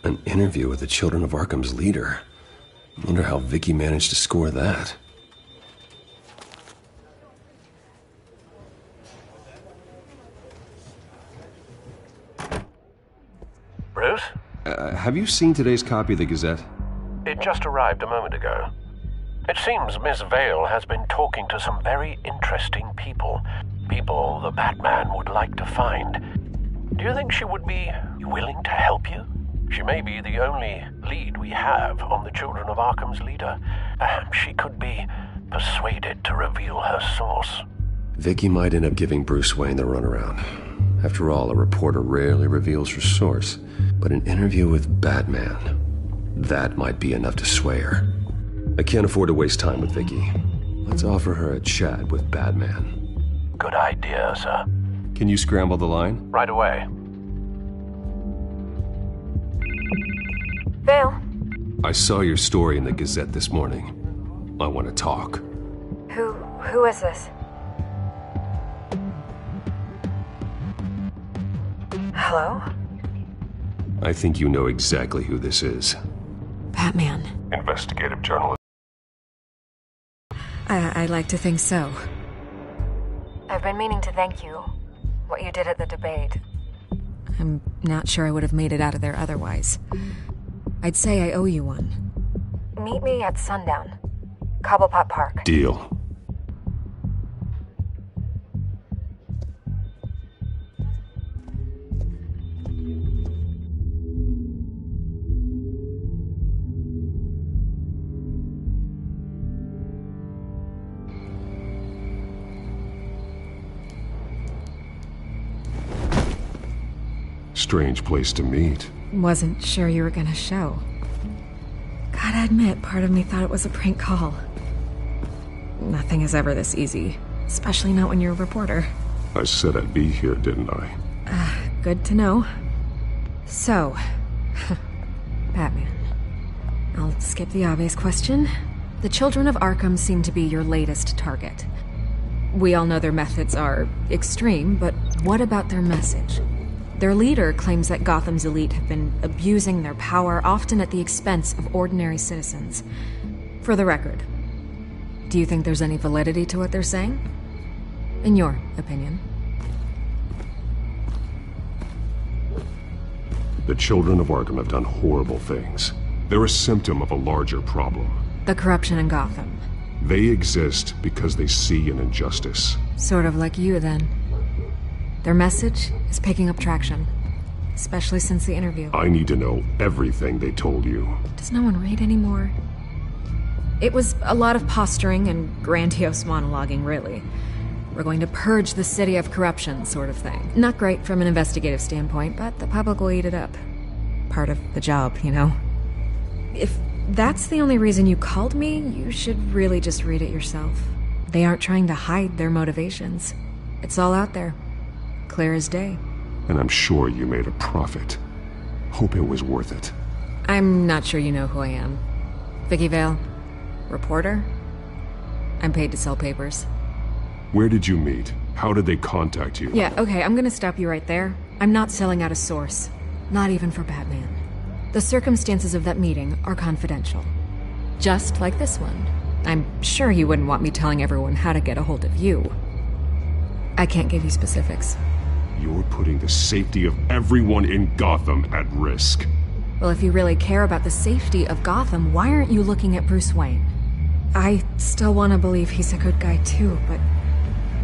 An interview with the Children of Arkham's leader. I wonder how Vicky managed to score that.
Bruce?
Have you seen today's copy of the Gazette?
It just arrived a moment ago. It seems Miss Vale has been talking to some very interesting people. People the Batman would like to find. Do you think she would be willing to help you? She may be the only lead we have on the Children of Arkham's leader. Perhaps she could be persuaded to reveal her source.
Vicky might end up giving Bruce Wayne the runaround. After all, a reporter rarely reveals her source. But an interview with Batman, that might be enough to sway her. I can't afford to waste time with Vicky. Let's offer her a chat with Batman.
Good idea, sir.
Can you scramble the line?
Right away.
Vale.
I saw your story in the Gazette this morning. I want to talk.
Who is this? Hello?
I think you know exactly who this is.
Batman.
Investigative journalist.
I'd like to think so. I've been meaning to thank you. What you did at the debate. I'm not sure I would have made it out of there otherwise. I'd say I owe you one. Meet me at sundown. Cobblepot Park.
Deal. Strange place to meet.
Wasn't sure you were gonna show. Gotta admit, part of me thought it was a prank call. Nothing is ever this easy, especially not when you're a reporter.
I said I'd be here, didn't I?
Good to know. So, Batman. I'll skip the obvious question. The children of Arkham seem to be your latest target. We all know their methods are extreme, but what about their message? Their leader claims that Gotham's elite have been abusing their power, often at the expense of ordinary citizens. For the record, do you think there's any validity to what they're saying? In your opinion?
The children of Arkham have done horrible things. They're a symptom of a larger problem.
The corruption in Gotham.
They exist because they see an injustice.
Sort of like you, then. Their message is picking up traction, especially since the interview.
I need to know everything they told you.
Does no one read anymore? It was a lot of posturing and grandiose monologuing, really. We're going to purge the city of corruption, sort of thing. Not great from an investigative standpoint, but the public will eat it up. Part of the job, you know? If that's the only reason you called me, you should really just read it yourself. They aren't trying to hide their motivations. It's all out there. Clear as day.
And I'm sure you made a profit. Hope it was worth it.
I'm not sure you know who I am. Vicky Vale. Reporter? I'm paid to sell papers.
Where did you meet? How did they contact you?
Yeah, okay, I'm gonna stop you right there. I'm not selling out a source. Not even for Batman. The circumstances of that meeting are confidential. Just like this one. I'm sure you wouldn't want me telling everyone how to get a hold of you. I can't give you specifics.
You're putting the safety of everyone in Gotham at risk.
Well, if you really care about the safety of Gotham, why aren't you looking at Bruce Wayne? I still want to believe he's a good guy too, but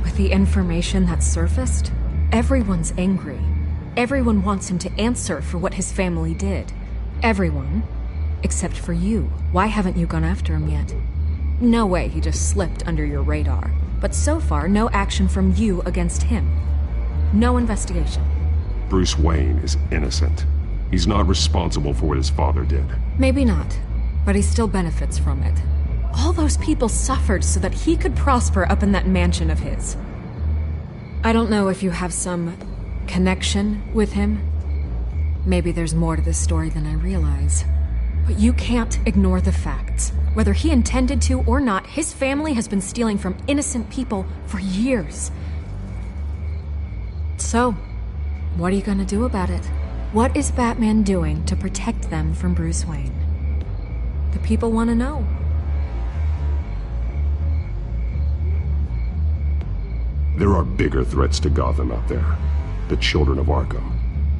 with the information that's surfaced, everyone's angry. Everyone wants him to answer for what his family did. Everyone, except for you. Why haven't you gone after him yet? No way he just slipped under your radar. But so far, no action from you against him. No investigation.
Bruce Wayne is innocent. He's not responsible for what his father did.
Maybe not, but he still benefits from it. All those people suffered so that he could prosper up in that mansion of his. I don't know if you have some connection with him. Maybe there's more to this story than I realize. But you can't ignore the facts. Whether he intended to or not, his family has been stealing from innocent people for years. So, what are you gonna do about it? What is Batman doing to protect them from Bruce Wayne? The people want to know.
There are bigger threats to Gotham out there. The children of Arkham.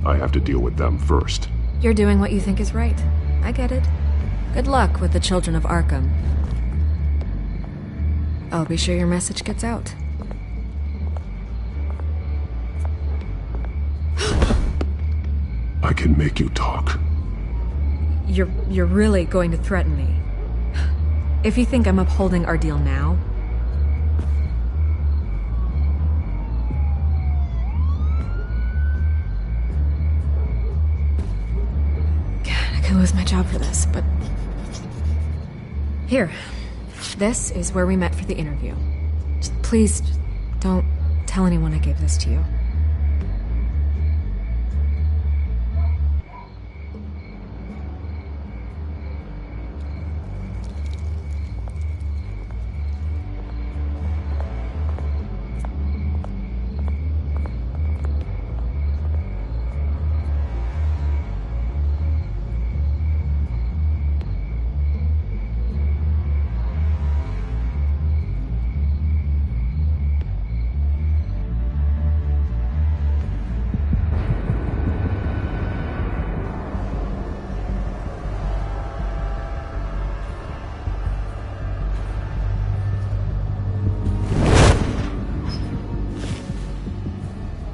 I have to deal with them first.
You're doing what you think is right. I get it. Good luck with the children of Arkham. I'll be sure your message gets out.
I can make you talk.
You're really going to threaten me? If you think I'm upholding our deal now... God, I could lose my job for this, but... Here. This is where we met for the interview. Please, don't tell anyone I gave this to you.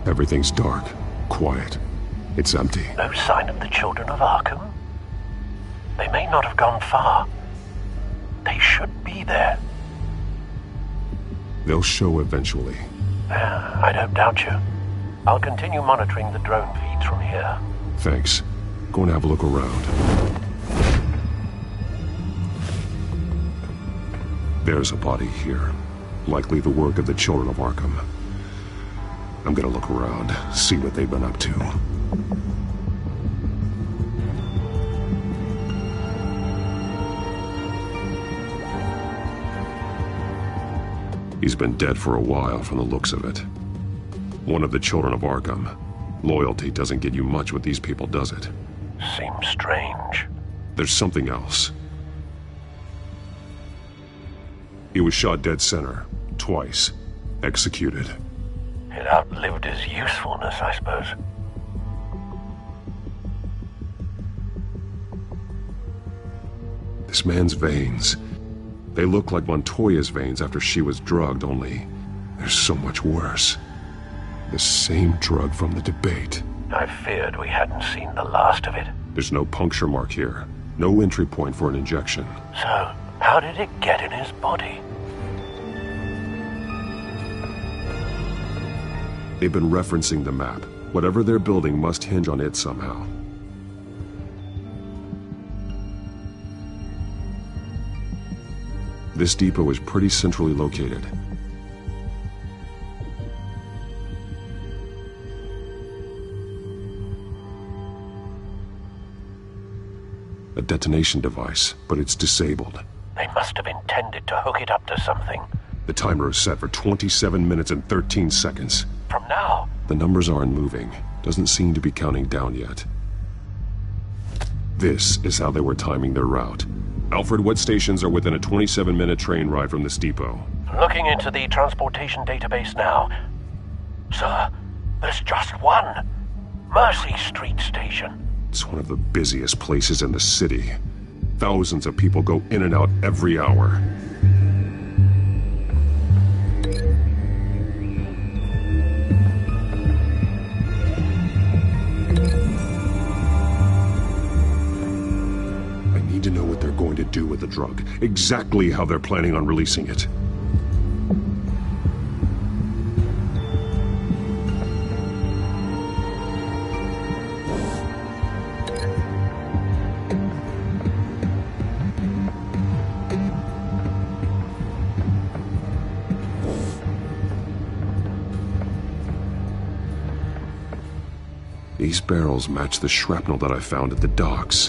Everything's dark, quiet. It's empty.
No sign of the children of Arkham? They may not have gone far. They should be there.
They'll show eventually.
I don't doubt you. I'll continue monitoring the drone feeds from here.
Thanks. Go and have a look around. There's a body here. Likely the work of the children of Arkham. I'm gonna look around, see what they've been up to. He's been dead for a while from the looks of it. One of the children of Arkham. Loyalty doesn't get you much with these people, does it?
Seems strange.
There's something else. He was shot dead center, twice, executed.
It outlived his usefulness, I suppose.
This man's veins. They look like Montoya's veins after she was drugged, only they're so much worse. The same drug from the debate.
I feared we hadn't seen the last of it.
There's no puncture mark here. No entry point for an injection.
So, how did it get in his body?
They've been referencing the map. Whatever they're building must hinge on it somehow. This depot is pretty centrally located. A detonation device, but it's disabled.
They must have intended to hook it up to something.
The timer is set for 27 minutes and 13 seconds.
From now?
The numbers aren't moving. Doesn't seem to be counting down yet. This is how they were timing their route. Alfred, what stations are within a 27-minute train ride from this depot?
Looking into the transportation database now. Sir, there's just one. Mercy Street Station.
It's one of the busiest places in the city. Thousands of people go in and out every hour. I need to know what they're going to do with the drug. Exactly how they're planning on releasing it. These barrels match the shrapnel that I found at the docks.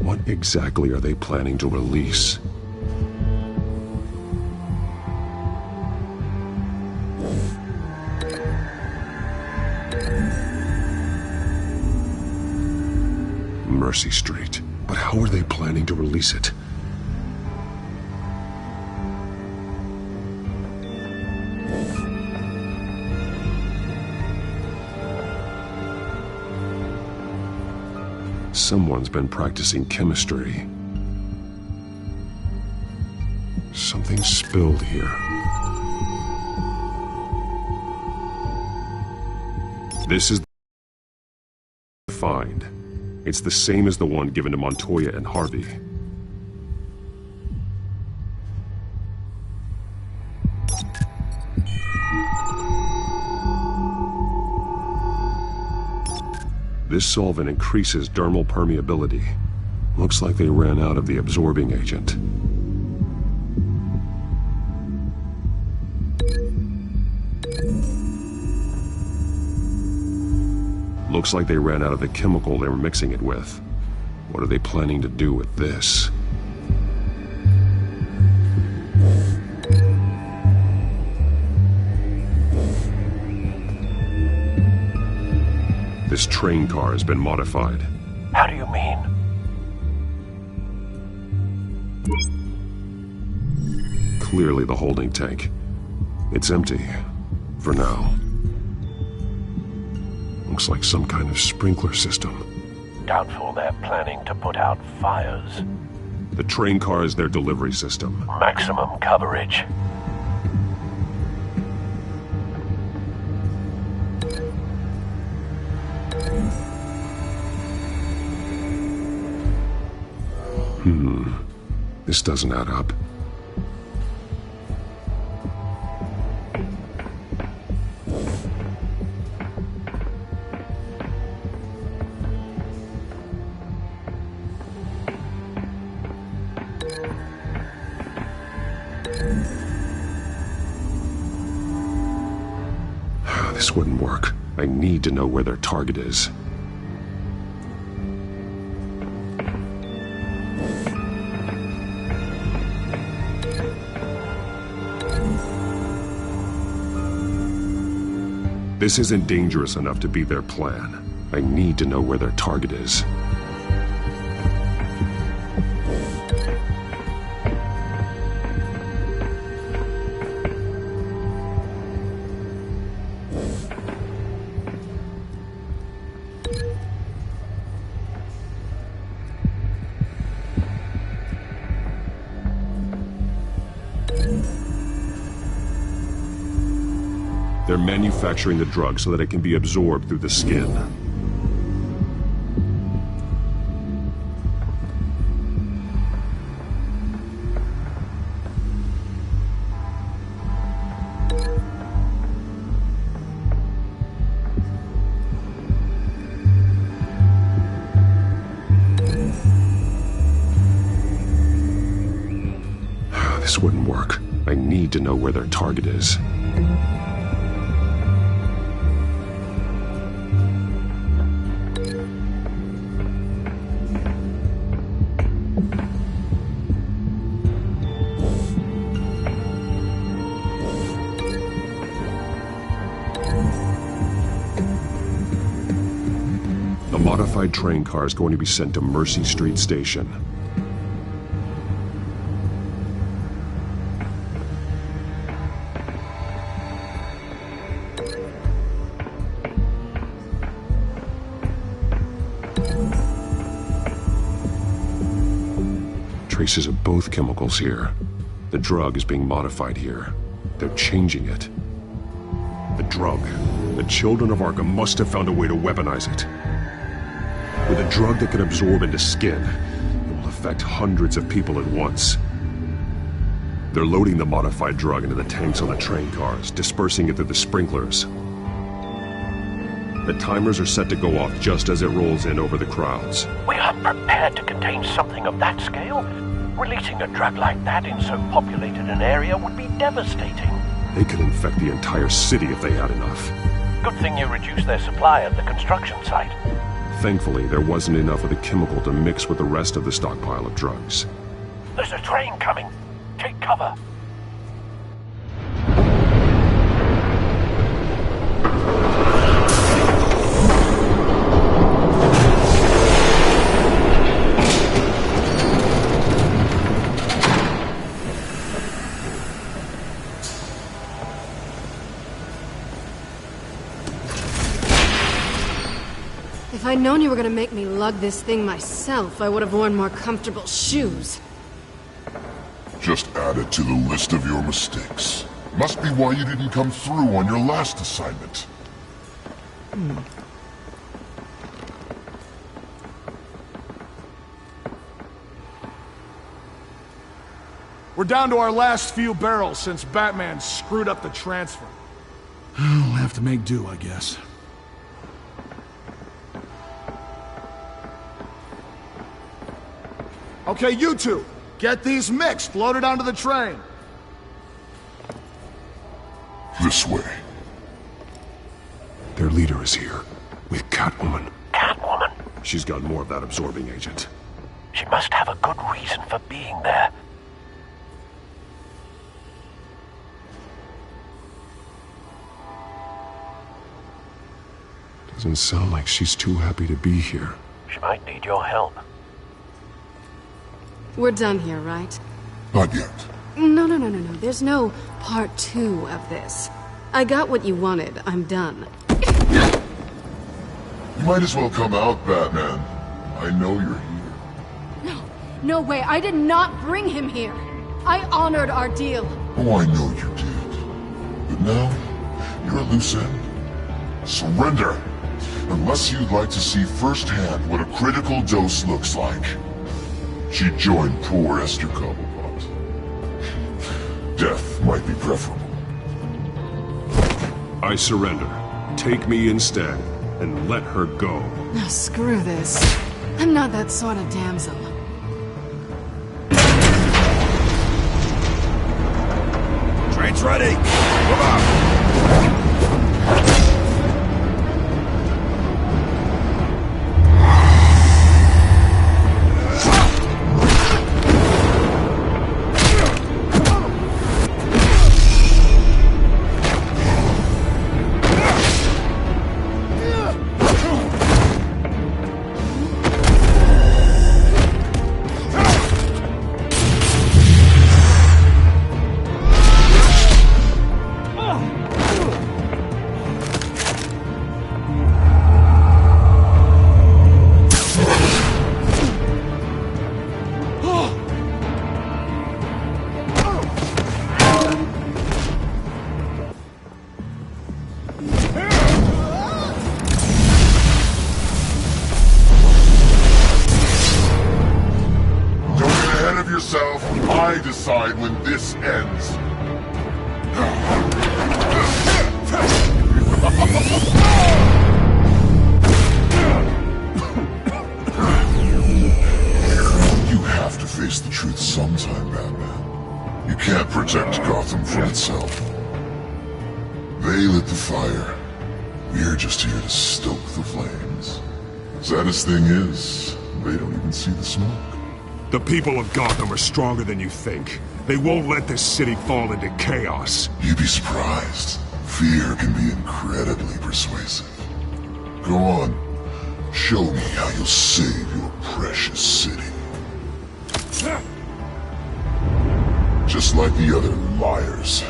What exactly are they planning to release? Mercy Street. But how are they planning to release it? Someone's been practicing chemistry. Something spilled here. This is the find. It's the same as the one given to Montoya and Harvey. This solvent increases dermal permeability. Looks like they ran out of the absorbing agent. Looks like they ran out of the chemical they were mixing it with. What are they planning to do with this? This train car has been modified.
How do you mean?
Clearly the holding tank. It's empty. For now. Looks like some kind of sprinkler system.
Doubtful they're planning to put out fires.
The train car is their delivery system.
Maximum coverage.
This doesn't add up. This wouldn't work. I need to know where their target is. This isn't dangerous enough to be their plan. I need to know where their target is. They're manufacturing the drug so that it can be absorbed through the skin. This wouldn't work. I need to know where their target is. A modified train car is going to be sent to Mercy Street Station. Traces of both chemicals here. The drug is being modified here. They're changing it. The drug. The children of Arkham must have found a way to weaponize it. With a drug that can absorb into skin, it will affect hundreds of people at once. They're loading the modified drug into the tanks on the train cars, dispersing it through the sprinklers. The timers are set to go off just as it rolls in over the crowds.
We aren't prepared to contain something of that scale. Releasing a drug like that in so populated an area would be devastating.
They could infect the entire city if they had enough.
Good thing you reduced their supply at the construction site.
Thankfully, there wasn't enough of the chemical to mix with the rest of the stockpile of drugs.
There's a train coming. Take cover.
If I'd known you were gonna make me lug this thing myself, I would have worn more comfortable shoes.
Just add it to the list of your mistakes. Must be why you didn't come through on your last assignment.
We're down to our last few barrels since Batman screwed up the transfer. We'll have to make do, I guess. Okay, you two, get these mixed, loaded onto the train.
This way.
Their leader is here, with Catwoman.
Catwoman?
She's got more of that absorbing agent.
She must have a good reason for being there.
Doesn't sound like she's too happy to be here.
She might need your help.
We're done here, right?
Not yet.
No. There's no part 2 of this. I got what you wanted. I'm done.
You might as well come out, Batman. I know you're here.
No way, I did not bring him here. I honored our deal.
Oh, I know you did. But now, you're a loose end. Surrender! Unless you'd like to see firsthand what a critical dose looks like. She joined poor Esther Cobblepot. Death might be preferable.
I surrender. Take me instead, and let her go.
Now screw this. I'm not that sort of damsel.
Train's ready! Move on!
I decide when this ends. You have to face the truth sometime, Batman. You can't protect Gotham from itself. They lit the fire. We're just here to stoke the flames. Saddest thing is, they don't even see the smoke.
The people of Gotham are stronger than you think. They won't let this city fall into chaos.
You'd be surprised. Fear can be incredibly persuasive. Go on. Show me how you'll save your precious city. Just like the other liars.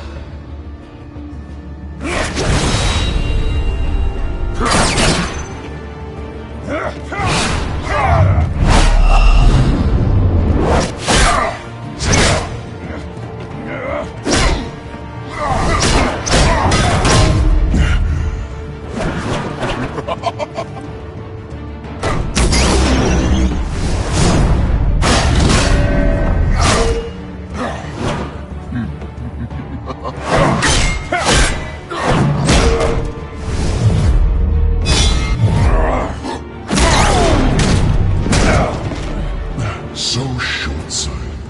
So short-sighted.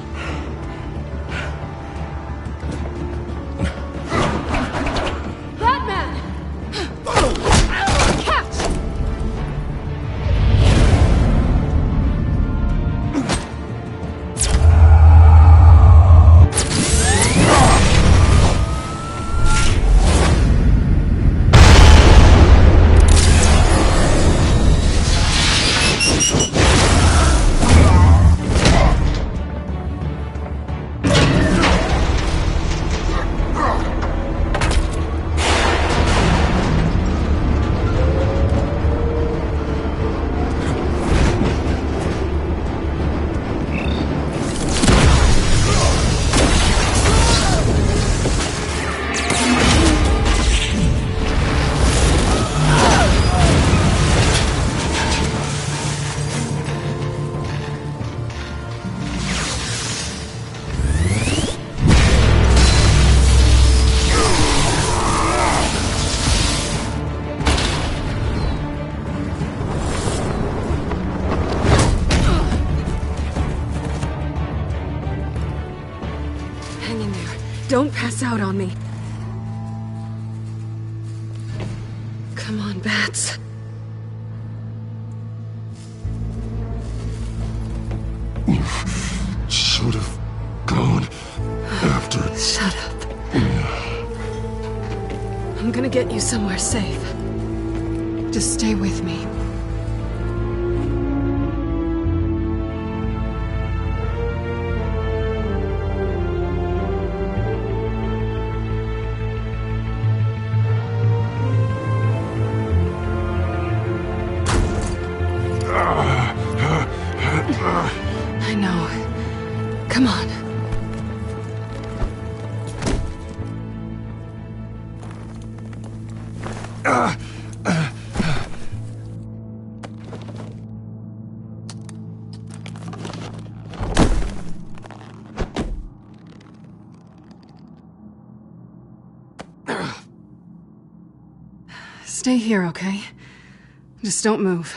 Batman! Catch! Hang in there. Don't pass out on me. Come on, Bats.
You should have gone after...
Shut up. I'm gonna get you somewhere safe. Just stay with me. I know. Come on. Stay here, okay? Just don't move.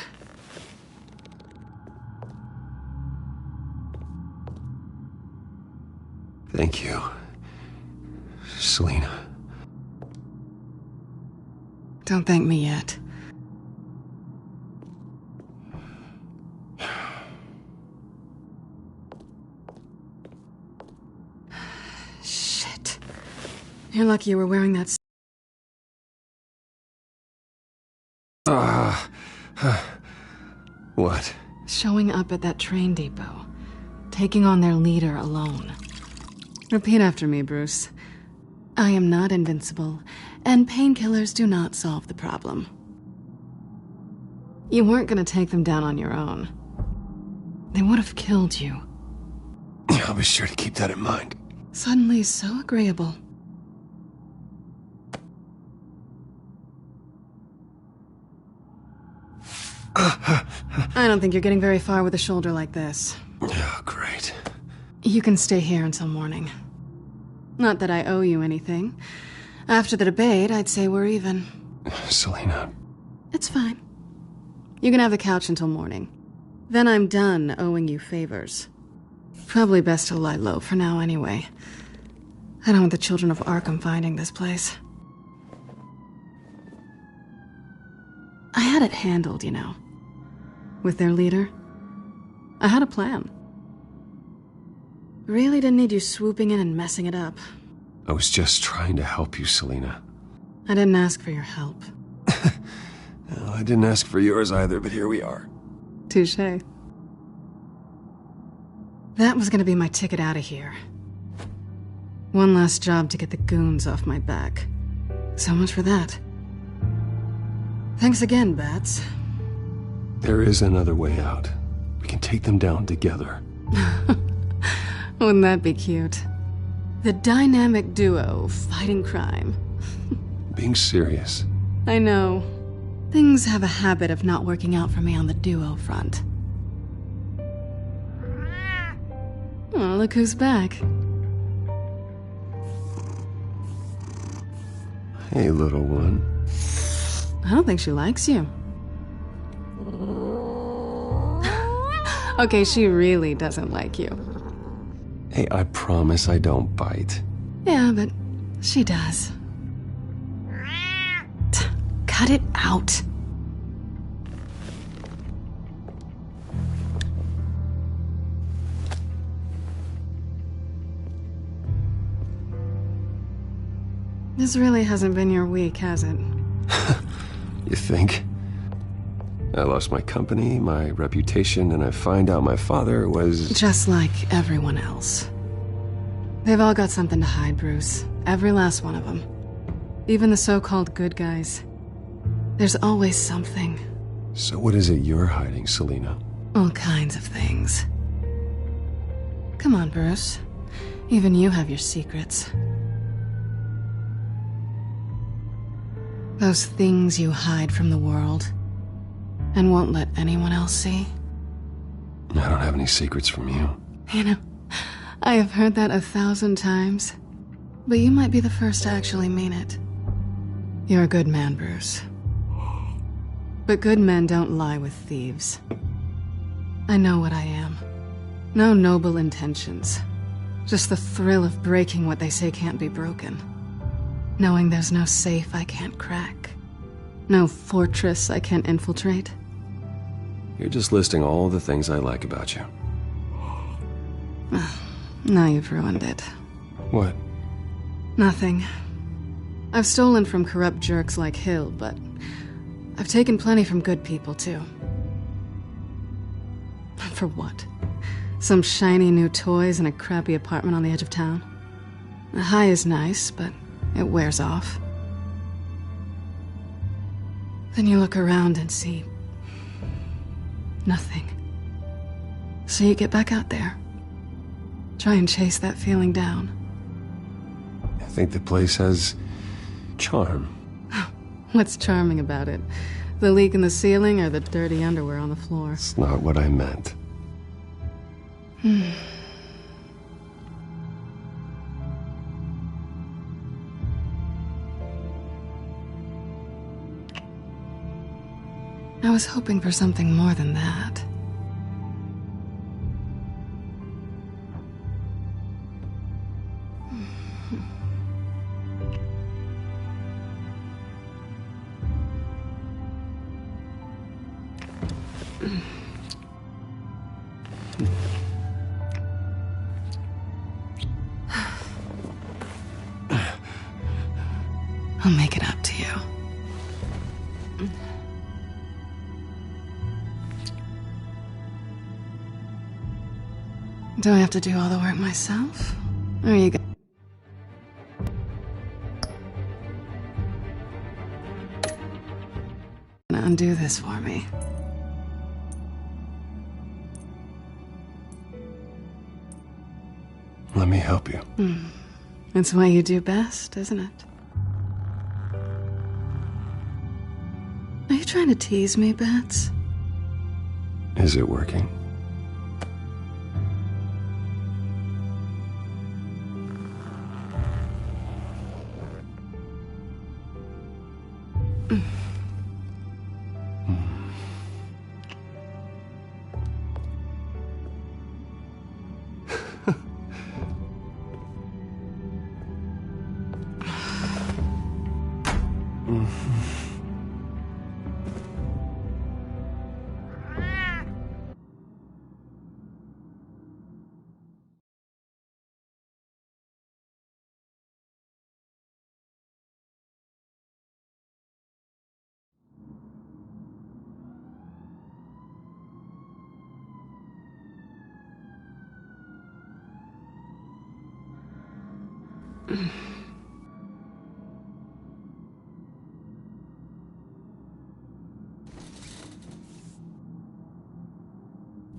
Thank you, Selina.
Don't thank me yet. Shit. You're lucky you were wearing that.
What?
Showing up at that train depot. Taking on their leader alone. Repeat after me, Bruce. I am not invincible, and painkillers do not solve the problem. You weren't gonna take them down on your own. They would have killed you.
I'll be sure to keep that in mind.
Suddenly so agreeable. I don't think you're getting very far with a shoulder like this.
Oh, great.
You can stay here until morning. Not that I owe you anything. After the debate, I'd say we're even.
Selina.
It's fine. You can have the couch until morning. Then I'm done owing you favors. Probably best to lie low for now anyway. I don't want the children of Arkham finding this place. I had it handled, you know. With their leader. I had a plan. Really didn't need you swooping in and messing it up.
I was just trying to help you, Selina.
I didn't ask for your help.
Well, I didn't ask for yours either, but here we are.
Touché. That was gonna be my ticket out of here. One last job to get the goons off my back. So much for that. Thanks again, Bats.
There is another way out. We can take them down together.
Wouldn't that be cute? The dynamic duo fighting crime.
Being serious.
I know. Things have a habit of not working out for me on the duo front. Oh, look who's back.
Hey, little one.
I don't think she likes you. Okay, she really doesn't like you.
Hey, I promise I don't bite.
Yeah, but she does. Cut it out. This really hasn't been your week, has it?
You think? I lost my company, my reputation, and I find out my father was...
Just like everyone else. They've all got something to hide, Bruce. Every last one of them. Even the so-called good guys. There's always something.
So what is it you're hiding, Selina?
All kinds of things. Come on, Bruce. Even you have your secrets. Those things you hide from the world and won't let anyone else see.
I don't have any secrets from you.
You know, I have heard that 1,000 times, but you might be the first to actually mean it. You're a good man, Bruce. But good men don't lie with thieves. I know what I am. No noble intentions. Just the thrill of breaking what they say can't be broken. Knowing there's no safe I can't crack. No fortress I can't infiltrate.
You're just listing all the things I like about you.
Now you've ruined it.
What?
Nothing. I've stolen from corrupt jerks like Hill, but I've taken plenty from good people, too. For what? Some shiny new toys and a crappy apartment on the edge of town? The high is nice, but it wears off. Then you look around and see... nothing. So you get back out there. Try and chase that feeling down.
I think the place has charm.
What's charming about it? The leak in the ceiling or the dirty underwear on the floor?
It's not what I meant.
I was hoping for something more than that. I'll make it up to you. Do I have to do all the work myself? Or you gonna undo this for me?
Let me help you.
It's what you do best, isn't it? Are you trying to tease me, Bats?
Is it working?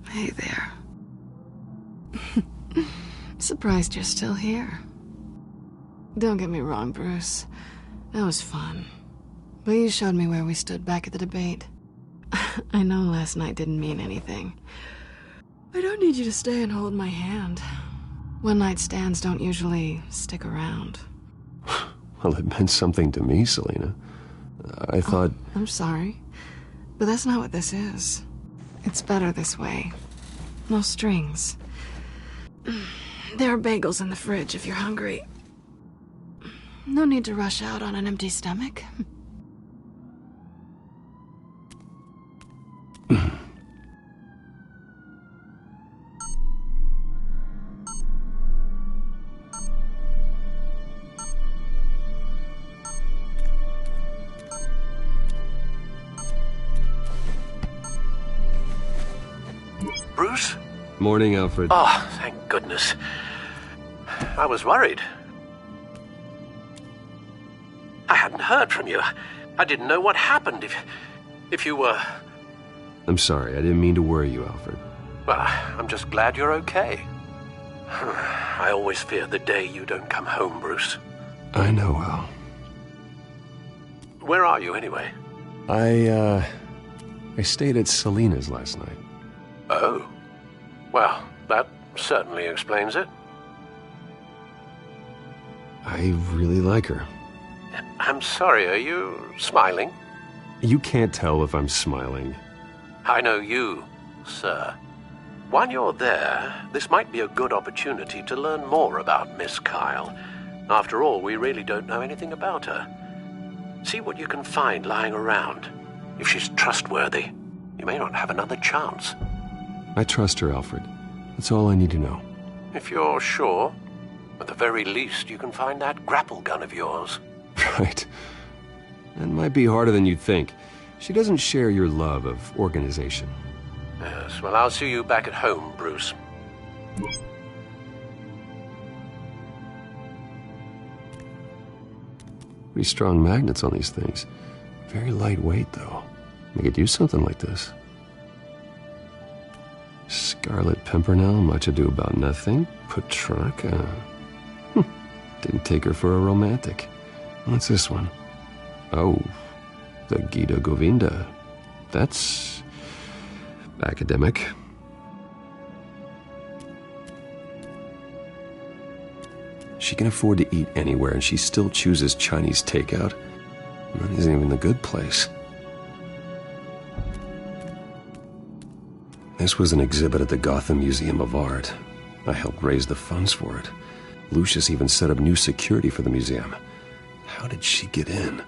Hey there. Surprised you're still here. Don't get me wrong, Bruce. That was fun. But you showed me where we stood back at the debate. I know last night didn't mean anything. I don't need you to stay and hold my hand. One-night stands don't usually stick around.
Well, it meant something to me, Selina. I thought...
I'm sorry, but that's not what this is. It's better this way. No strings. There are bagels in the fridge if you're hungry. No need to rush out on an empty stomach.
Bruce?
Morning, Alfred.
Oh, thank goodness. I was worried. I hadn't heard from you. I didn't know what happened if you were...
I'm sorry, I didn't mean to worry you, Alfred.
Well, I'm just glad you're okay. I always fear the day you don't come home, Bruce.
I know, Al.
Where are you, anyway?
I stayed at Selina's last night.
Oh. Well, that certainly explains it.
I really like her.
I'm sorry, are you smiling?
You can't tell if I'm smiling.
I know you, sir. While you're there, this might be a good opportunity to learn more about Miss Kyle. After all, we really don't know anything about her. See what you can find lying around. If she's trustworthy, you may not have another chance.
I trust her, Alfred. That's all I need to know.
If you're sure, at the very least, you can find that grapple gun of yours.
Right. That might be harder than you'd think. She doesn't share your love of organization.
Yes, well, I'll see you back at home, Bruce.
Pretty strong magnets on these things. Very lightweight, though. We could use something like this. Scarlet Pimpernel, Much Ado About Nothing, Petrarca. Didn't take her for a romantic. What's this one? Oh, the Gita Govinda. That's academic. She can afford to eat anywhere, and she still chooses Chinese takeout. That isn't even the good place. This was an exhibit at the Gotham Museum of Art. I helped raise the funds for it. Lucius even set up new security for the museum. How did she get in?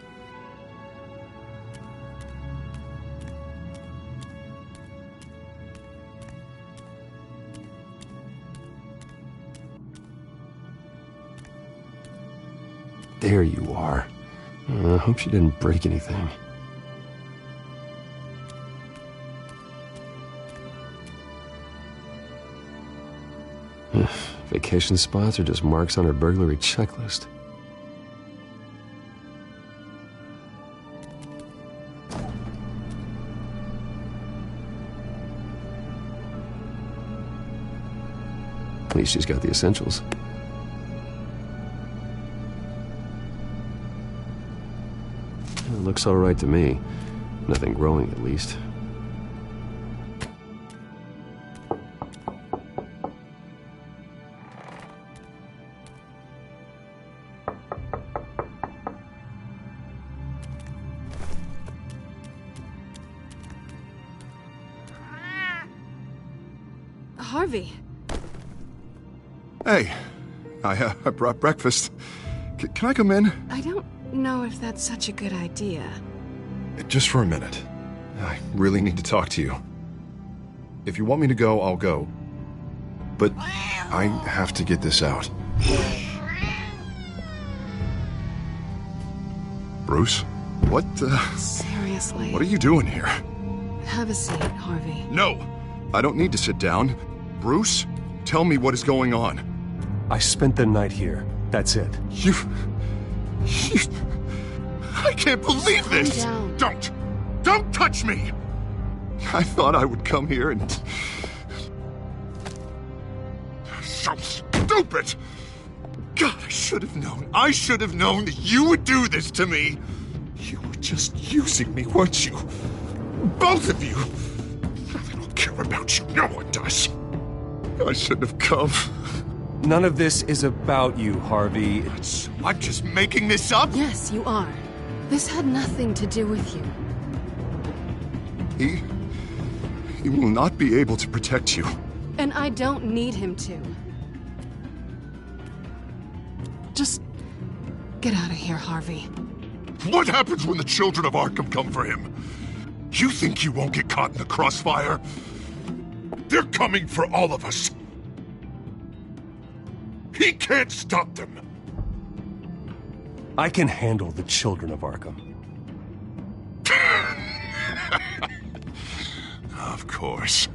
There you are. I hope she didn't break anything. Vacation spots are just marks on her burglary checklist. At least she's got the essentials. It looks all right to me. Nothing growing, at least.
Harvey.
Hey, I brought breakfast. Can I come in?
I don't know if that's such a good idea.
Just for a minute. I really need to talk to you. If you want me to go, I'll go. But I have to get this out. Bruce? What,
Seriously.
What are you doing here?
Have a seat, Harvey.
No! I don't need to sit down. Bruce, tell me what is going on.
I spent the night here. That's it.
You... I can't believe this!
Calm
down. Don't touch me! I thought I would come here and... So stupid! God, I should have known. I should have known that you would do this to me. You were just using me, weren't you? Both of you! I don't care about you. No one does. I shouldn't have come.
None of this is about you, Harvey.
I'm just making this up?
Yes, you are. This had nothing to do with you.
He will not be able to protect you.
And I don't need him to. Just get out of here, Harvey.
What happens when the children of Arkham come for him? You think you won't get caught in the crossfire? They're coming for all of us. He can't stop them.
I can handle the children of Arkham.
Of course.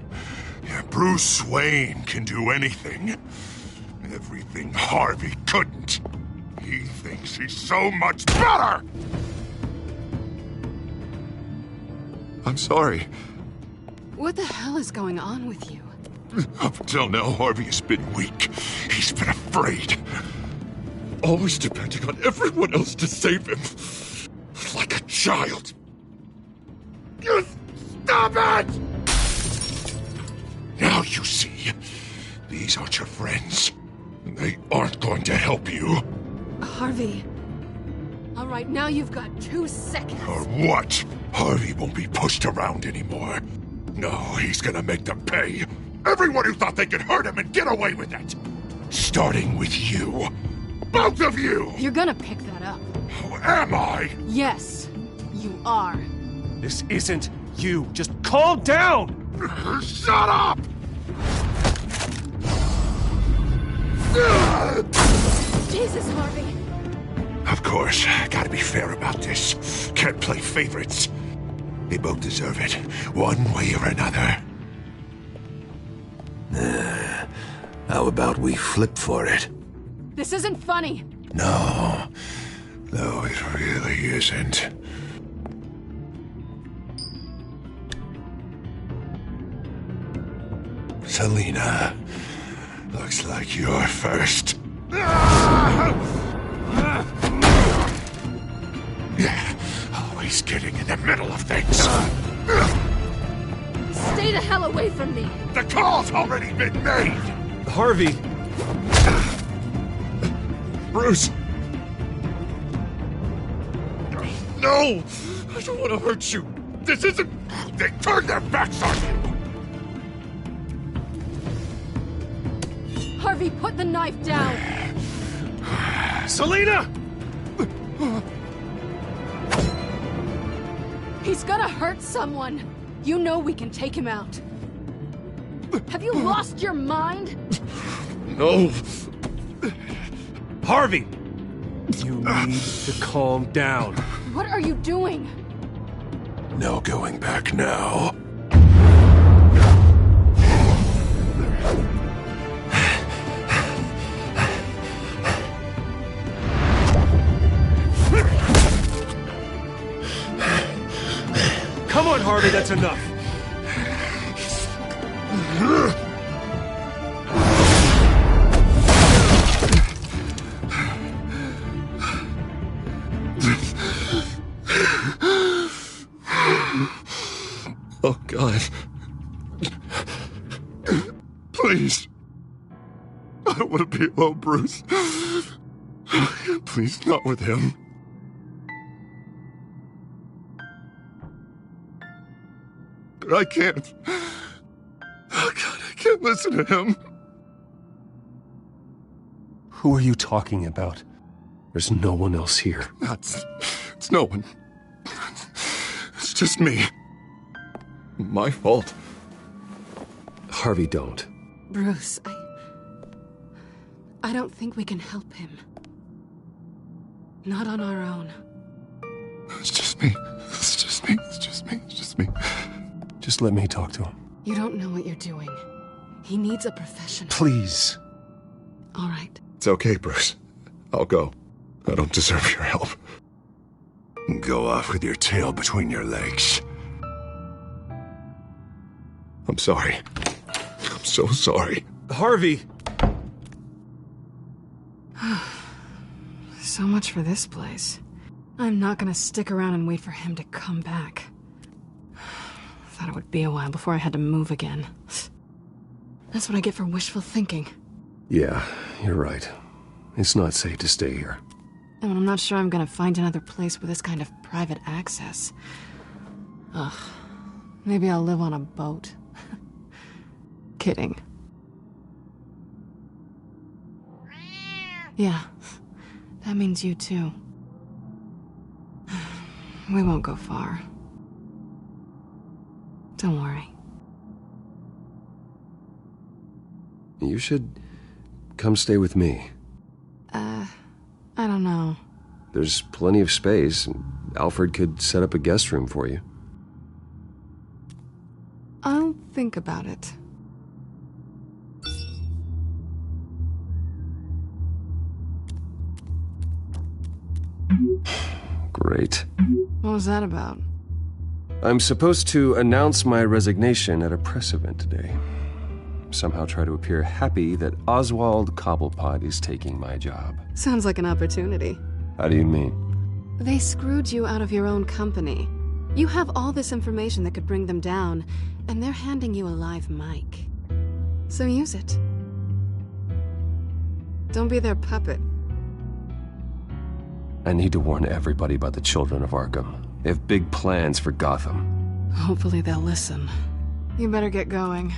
Yeah, Bruce Wayne can do anything. Everything Harvey couldn't. He thinks he's so much better! I'm sorry.
What the hell is going on with you?
Up until now, Harvey has been weak. He's been afraid. Always depending on everyone else to save him. Like a child. You stop it! Now you see. These aren't your friends. They aren't going to help you.
Harvey. All right, now you've got 2 seconds.
Or what? Harvey won't be pushed around anymore. No, he's gonna make them pay. Everyone who thought they could hurt him and get away with it. Starting with you. Both of you!
You're gonna pick that up.
Oh, am I?
Yes, you are.
This isn't you. Just calm down!
Shut up!
Jesus, Harvey.
Of course, gotta be fair about this. Can't play favorites. They both deserve it, one way or another.
How about we flip for it?
This isn't funny.
No, it really isn't.
Selina. Looks like you're first. Always getting in the middle of things.
Stay the hell away from me!
The call's already been made!
Harvey!
Bruce! No! I don't want to hurt you. This isn't... They turned their backs on you!
Harvey, put the knife down!
Selina!
He's gonna hurt someone! You know we can take him out. Have you lost your mind?
No!
Harvey! You need to calm down.
What are you doing?
No going back now.
Come on, Harvey, that's enough.
Oh, God. Please. I don't want to be alone, Bruce. Please, not with him. I can't. Oh, God, I can't listen to him.
Who are you talking about? There's no one else here.
It's no one. It's just me. My fault.
Harvey, don't.
Bruce, I don't think we can help him. Not on our own.
It's just me. It's just me. It's just me. It's just me.
Just let me talk to him.
You don't know what you're doing. He needs a professional.
Please.
All right.
It's okay, Bruce. I'll go. I don't deserve your help. Go off with your tail between your legs. I'm sorry. I'm so sorry.
Harvey!
So much for this place. I'm not gonna stick around and wait for him to come back. Thought it would be a while before I had to move again. That's what I get for wishful thinking.
Yeah, you're right. It's not safe to stay here.
And I'm not sure I'm gonna find another place with this kind of private access. Ugh. Maybe I'll live on a boat. Kidding. Yeah. That means you too. We won't go far. Don't worry.
You should come stay with me.
I don't know.
There's plenty of space. Alfred could set up a guest room for you.
I'll think about it.
Great.
What was that about?
I'm supposed to announce my resignation at a press event today. Somehow try to appear happy that Oswald Cobblepot is taking my job.
Sounds like an opportunity.
How do you mean?
They screwed you out of your own company. You have all this information that could bring them down, and they're handing you a live mic. So use it. Don't be their puppet.
I need to warn everybody about the children of Arkham. They have big plans for Gotham.
Hopefully they'll listen. You better get going.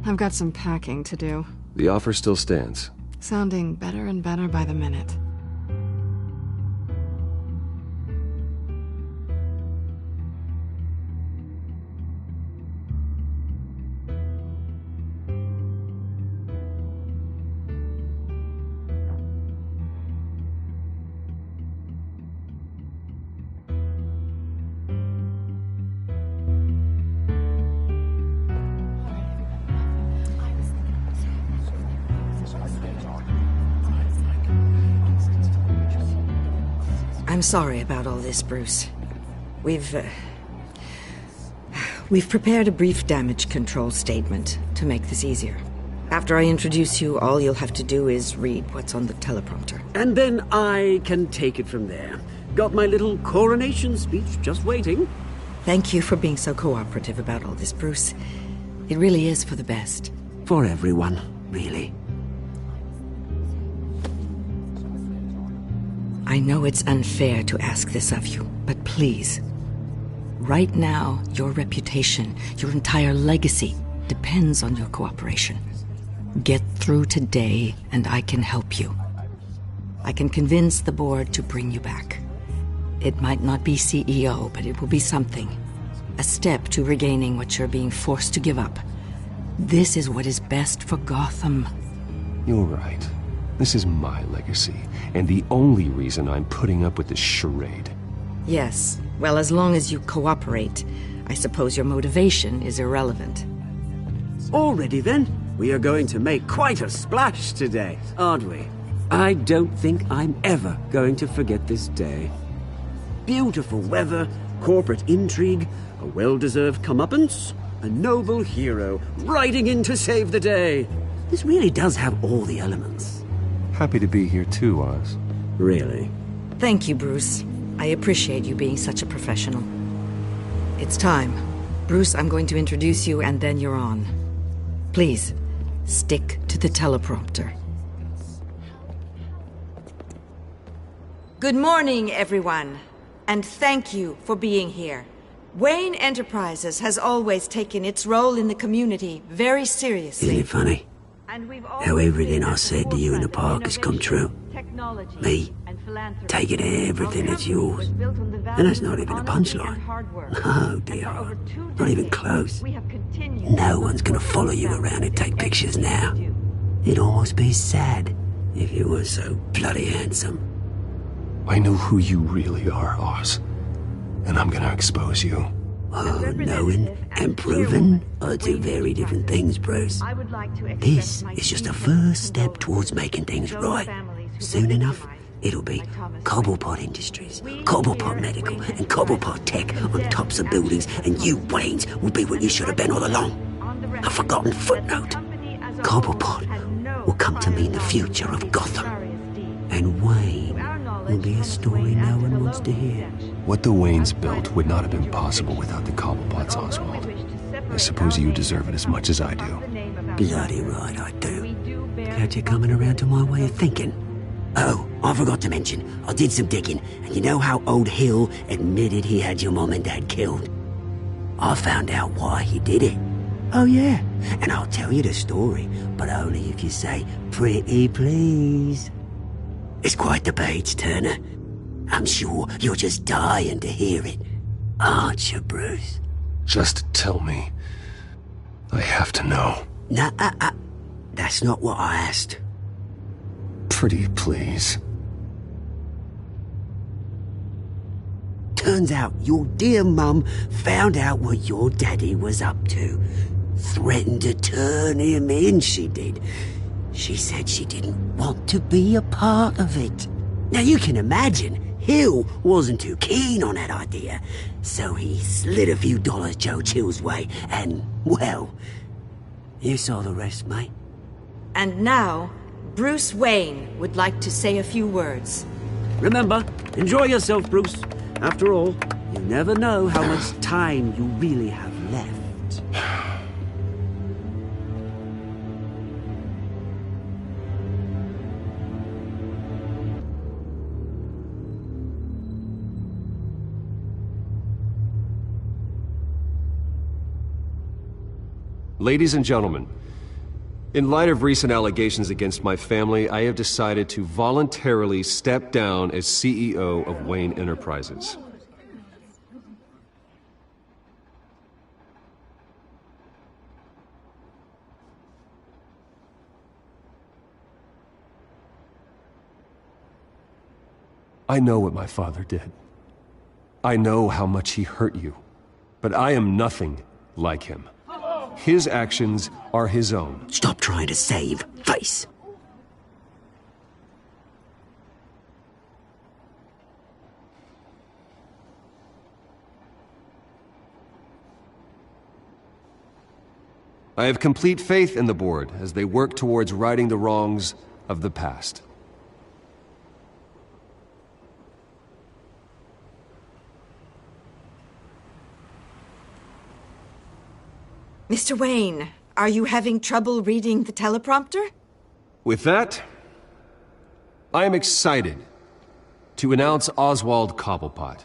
I've got some packing to do.
The offer still stands.
Sounding better and better by the minute.
I'm sorry about all this, Bruce. We've prepared a brief damage control statement to make this easier. After I introduce you, all you'll have to do is read what's on the teleprompter.
And then I can take it from there. Got my little coronation speech just waiting.
Thank you for being so cooperative about all this, Bruce. It really is for the best.
For everyone, really.
I know it's unfair to ask this of you, but please. Right now, your reputation, your entire legacy, depends on your cooperation. Get through today, and I can help you. I can convince the board to bring you back. It might not be CEO, but it will be something. A step to regaining what you're being forced to give up. This is what is best for Gotham.
You're right. This is my legacy, and the only reason I'm putting up with this charade.
Yes. Well, as long as you cooperate, I suppose your motivation is irrelevant.
Already then, we are going to make quite a splash today, aren't we? I don't think I'm ever going to forget this day. Beautiful weather, corporate intrigue, a well-deserved comeuppance, a noble hero riding in to save the day. This really does have all the elements.
Happy to be here too, Oz.
Really?
Thank you, Bruce. I appreciate you being such a professional. It's time. Bruce, I'm going to introduce you and then you're on. Please, stick to the teleprompter. Good morning, everyone. And thank you for being here. Wayne Enterprises has always taken its role in the community very seriously.
Isn't it funny? How everything I said to you in the park has come true. Me, taking everything that's yours. And that's not even a punchline. No, dear. Not even close. No one's gonna follow you around and take pictures now. It'd almost be sad if you were so bloody handsome.
I know who you really are, Oz. And I'm gonna expose you.
Oh, knowing and proving are two very different things, Bruce. This is just a first step towards making things right. Soon enough, it'll be Cobblepot Industries, Cobblepot Medical, and Cobblepot Tech on tops of buildings, and you, Waynes, will be what you should have been all along. A forgotten footnote. Cobblepot will come to mean the future of Gotham. And Wayne will be a story no one wants to hear.
What the Waynes built would not have been possible without the Cobblepots, Oswald. I suppose you deserve it as much as I do.
Bloody right I do. Glad you're coming around to my way of thinking. Oh, I forgot to mention, I did some digging, and you know how old Hill admitted he had your mom and dad killed? I found out why he did it. Oh yeah, and I'll tell you the story, but only if you say, pretty please. It's quite the page, Turner. I'm sure you're just dying to hear it, aren't you, Bruce?
Just tell me. I have to know.
Nah, that's not what I asked.
Pretty please.
Turns out your dear mum found out what your daddy was up to. Threatened to turn him in, she did. She said she didn't want to be a part of it. Now you can imagine, Hill wasn't too keen on that idea. So he slid a few dollars Joe Chill's way, and, well, you saw the rest, mate.
And now, Bruce Wayne would like to say a few words.
Remember, enjoy yourself, Bruce. After all, you never know how much time you really have left.
Ladies and gentlemen, in light of recent allegations against my family, I have decided to voluntarily step down as CEO of Wayne Enterprises. I know what my father did. I know how much he hurt you, but I am nothing like him. His actions are his own.
Stop trying to save face.
I have complete faith in the board as they work towards righting the wrongs of the past.
Mr. Wayne, are you having trouble reading the teleprompter?
With that, I am excited to announce Oswald Cobblepot,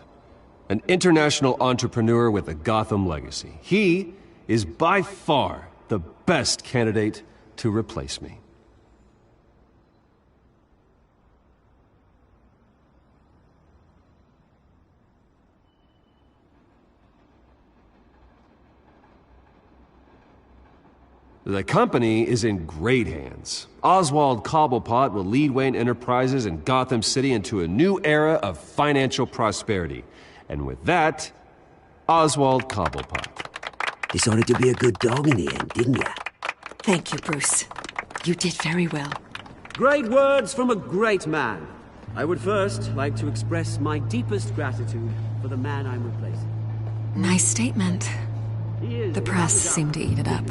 an international entrepreneur with a Gotham legacy. He is by far the best candidate to replace me. The company is in great hands. Oswald Cobblepot will lead Wayne Enterprises and Gotham City into a new era of financial prosperity. And with that, Oswald Cobblepot.
Decided to be a good dog in the end, didn't ya?
Thank you, Bruce. You did very well.
Great words from a great man. I would first like to express my deepest gratitude for the man I'm replacing.
Nice statement. The press seemed to eat it up.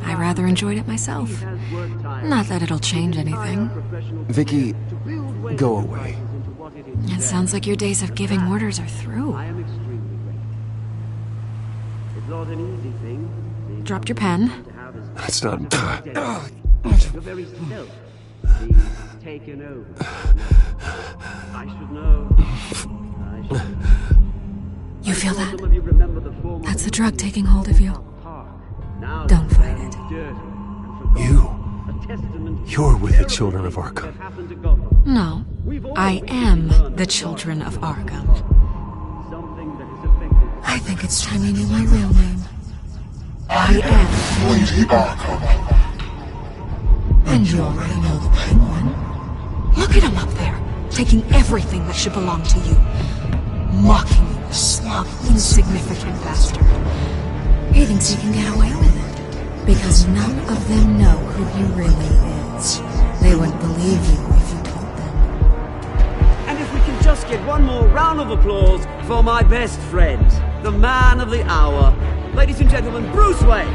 I rather enjoyed it myself. Not that it'll change anything.
Vicky, go away.
It sounds like your days of giving orders are through. Dropped your pen.
That's not...
You're very stealth. Being taken over. I should know.
You feel that? That's the drug taking hold of you. Don't fight it.
You're with the children of Arkham.
No, I am the children of Arkham. I think it's time you knew my real name. I am
Lady Arkham.
And you already know the Penguin. Look at him up there, taking everything that should belong to you. Mocking you, a smug, insignificant bastard. He thinks he can get away with it, because none of them know who he really is. They wouldn't believe you if you told them.
And if we can just get one more round of applause for my best friend, the man of the hour, ladies and gentlemen, Bruce Wayne!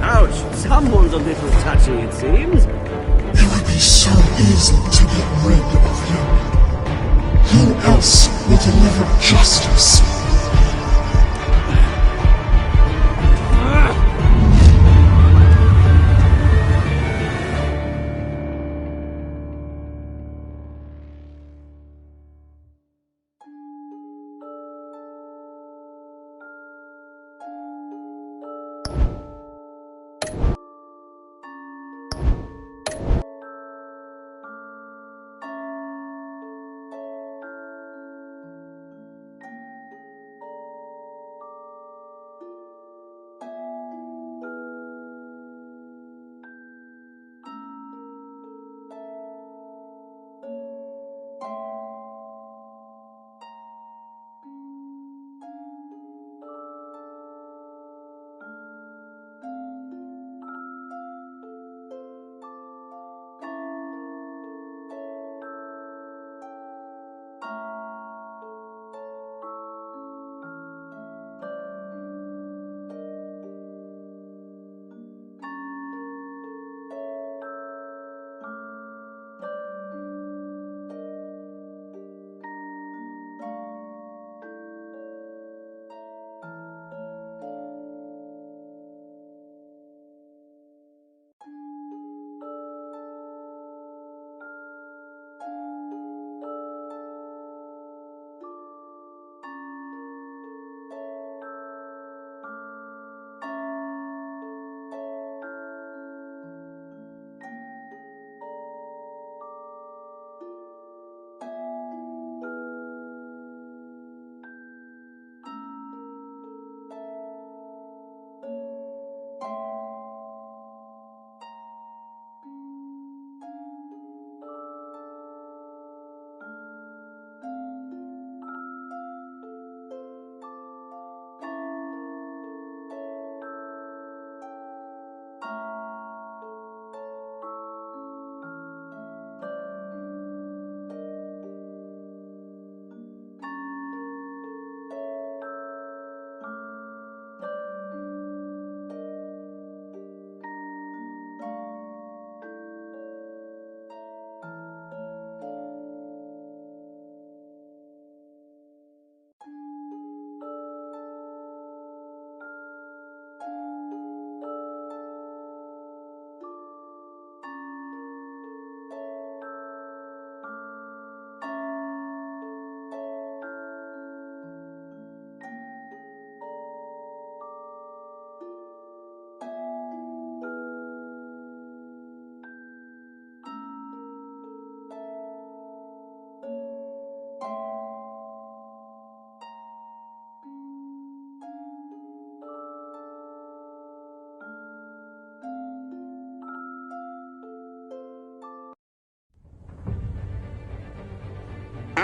Ouch, someone's a little touchy, it seems.
It would be so easy to get rid of him. Who else will deliver justice?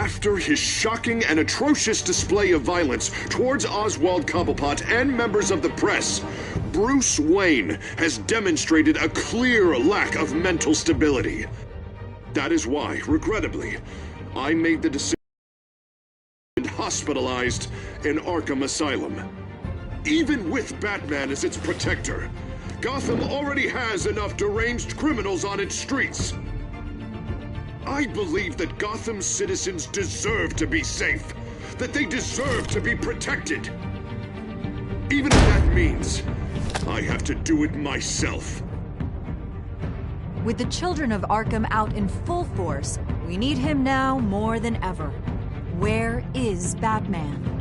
After his shocking and atrocious display of violence towards Oswald Cobblepot and members of the press, Bruce Wayne has demonstrated a clear lack of mental stability. That is why, regrettably, I made the decision to be hospitalized in Arkham Asylum. Even with Batman as its protector, Gotham already has enough deranged criminals on its streets. I believe that Gotham's citizens deserve to be safe, that they deserve to be protected. Even if that means I have to do it myself.
With the children of Arkham out in full force, we need him now more than ever. Where is Batman?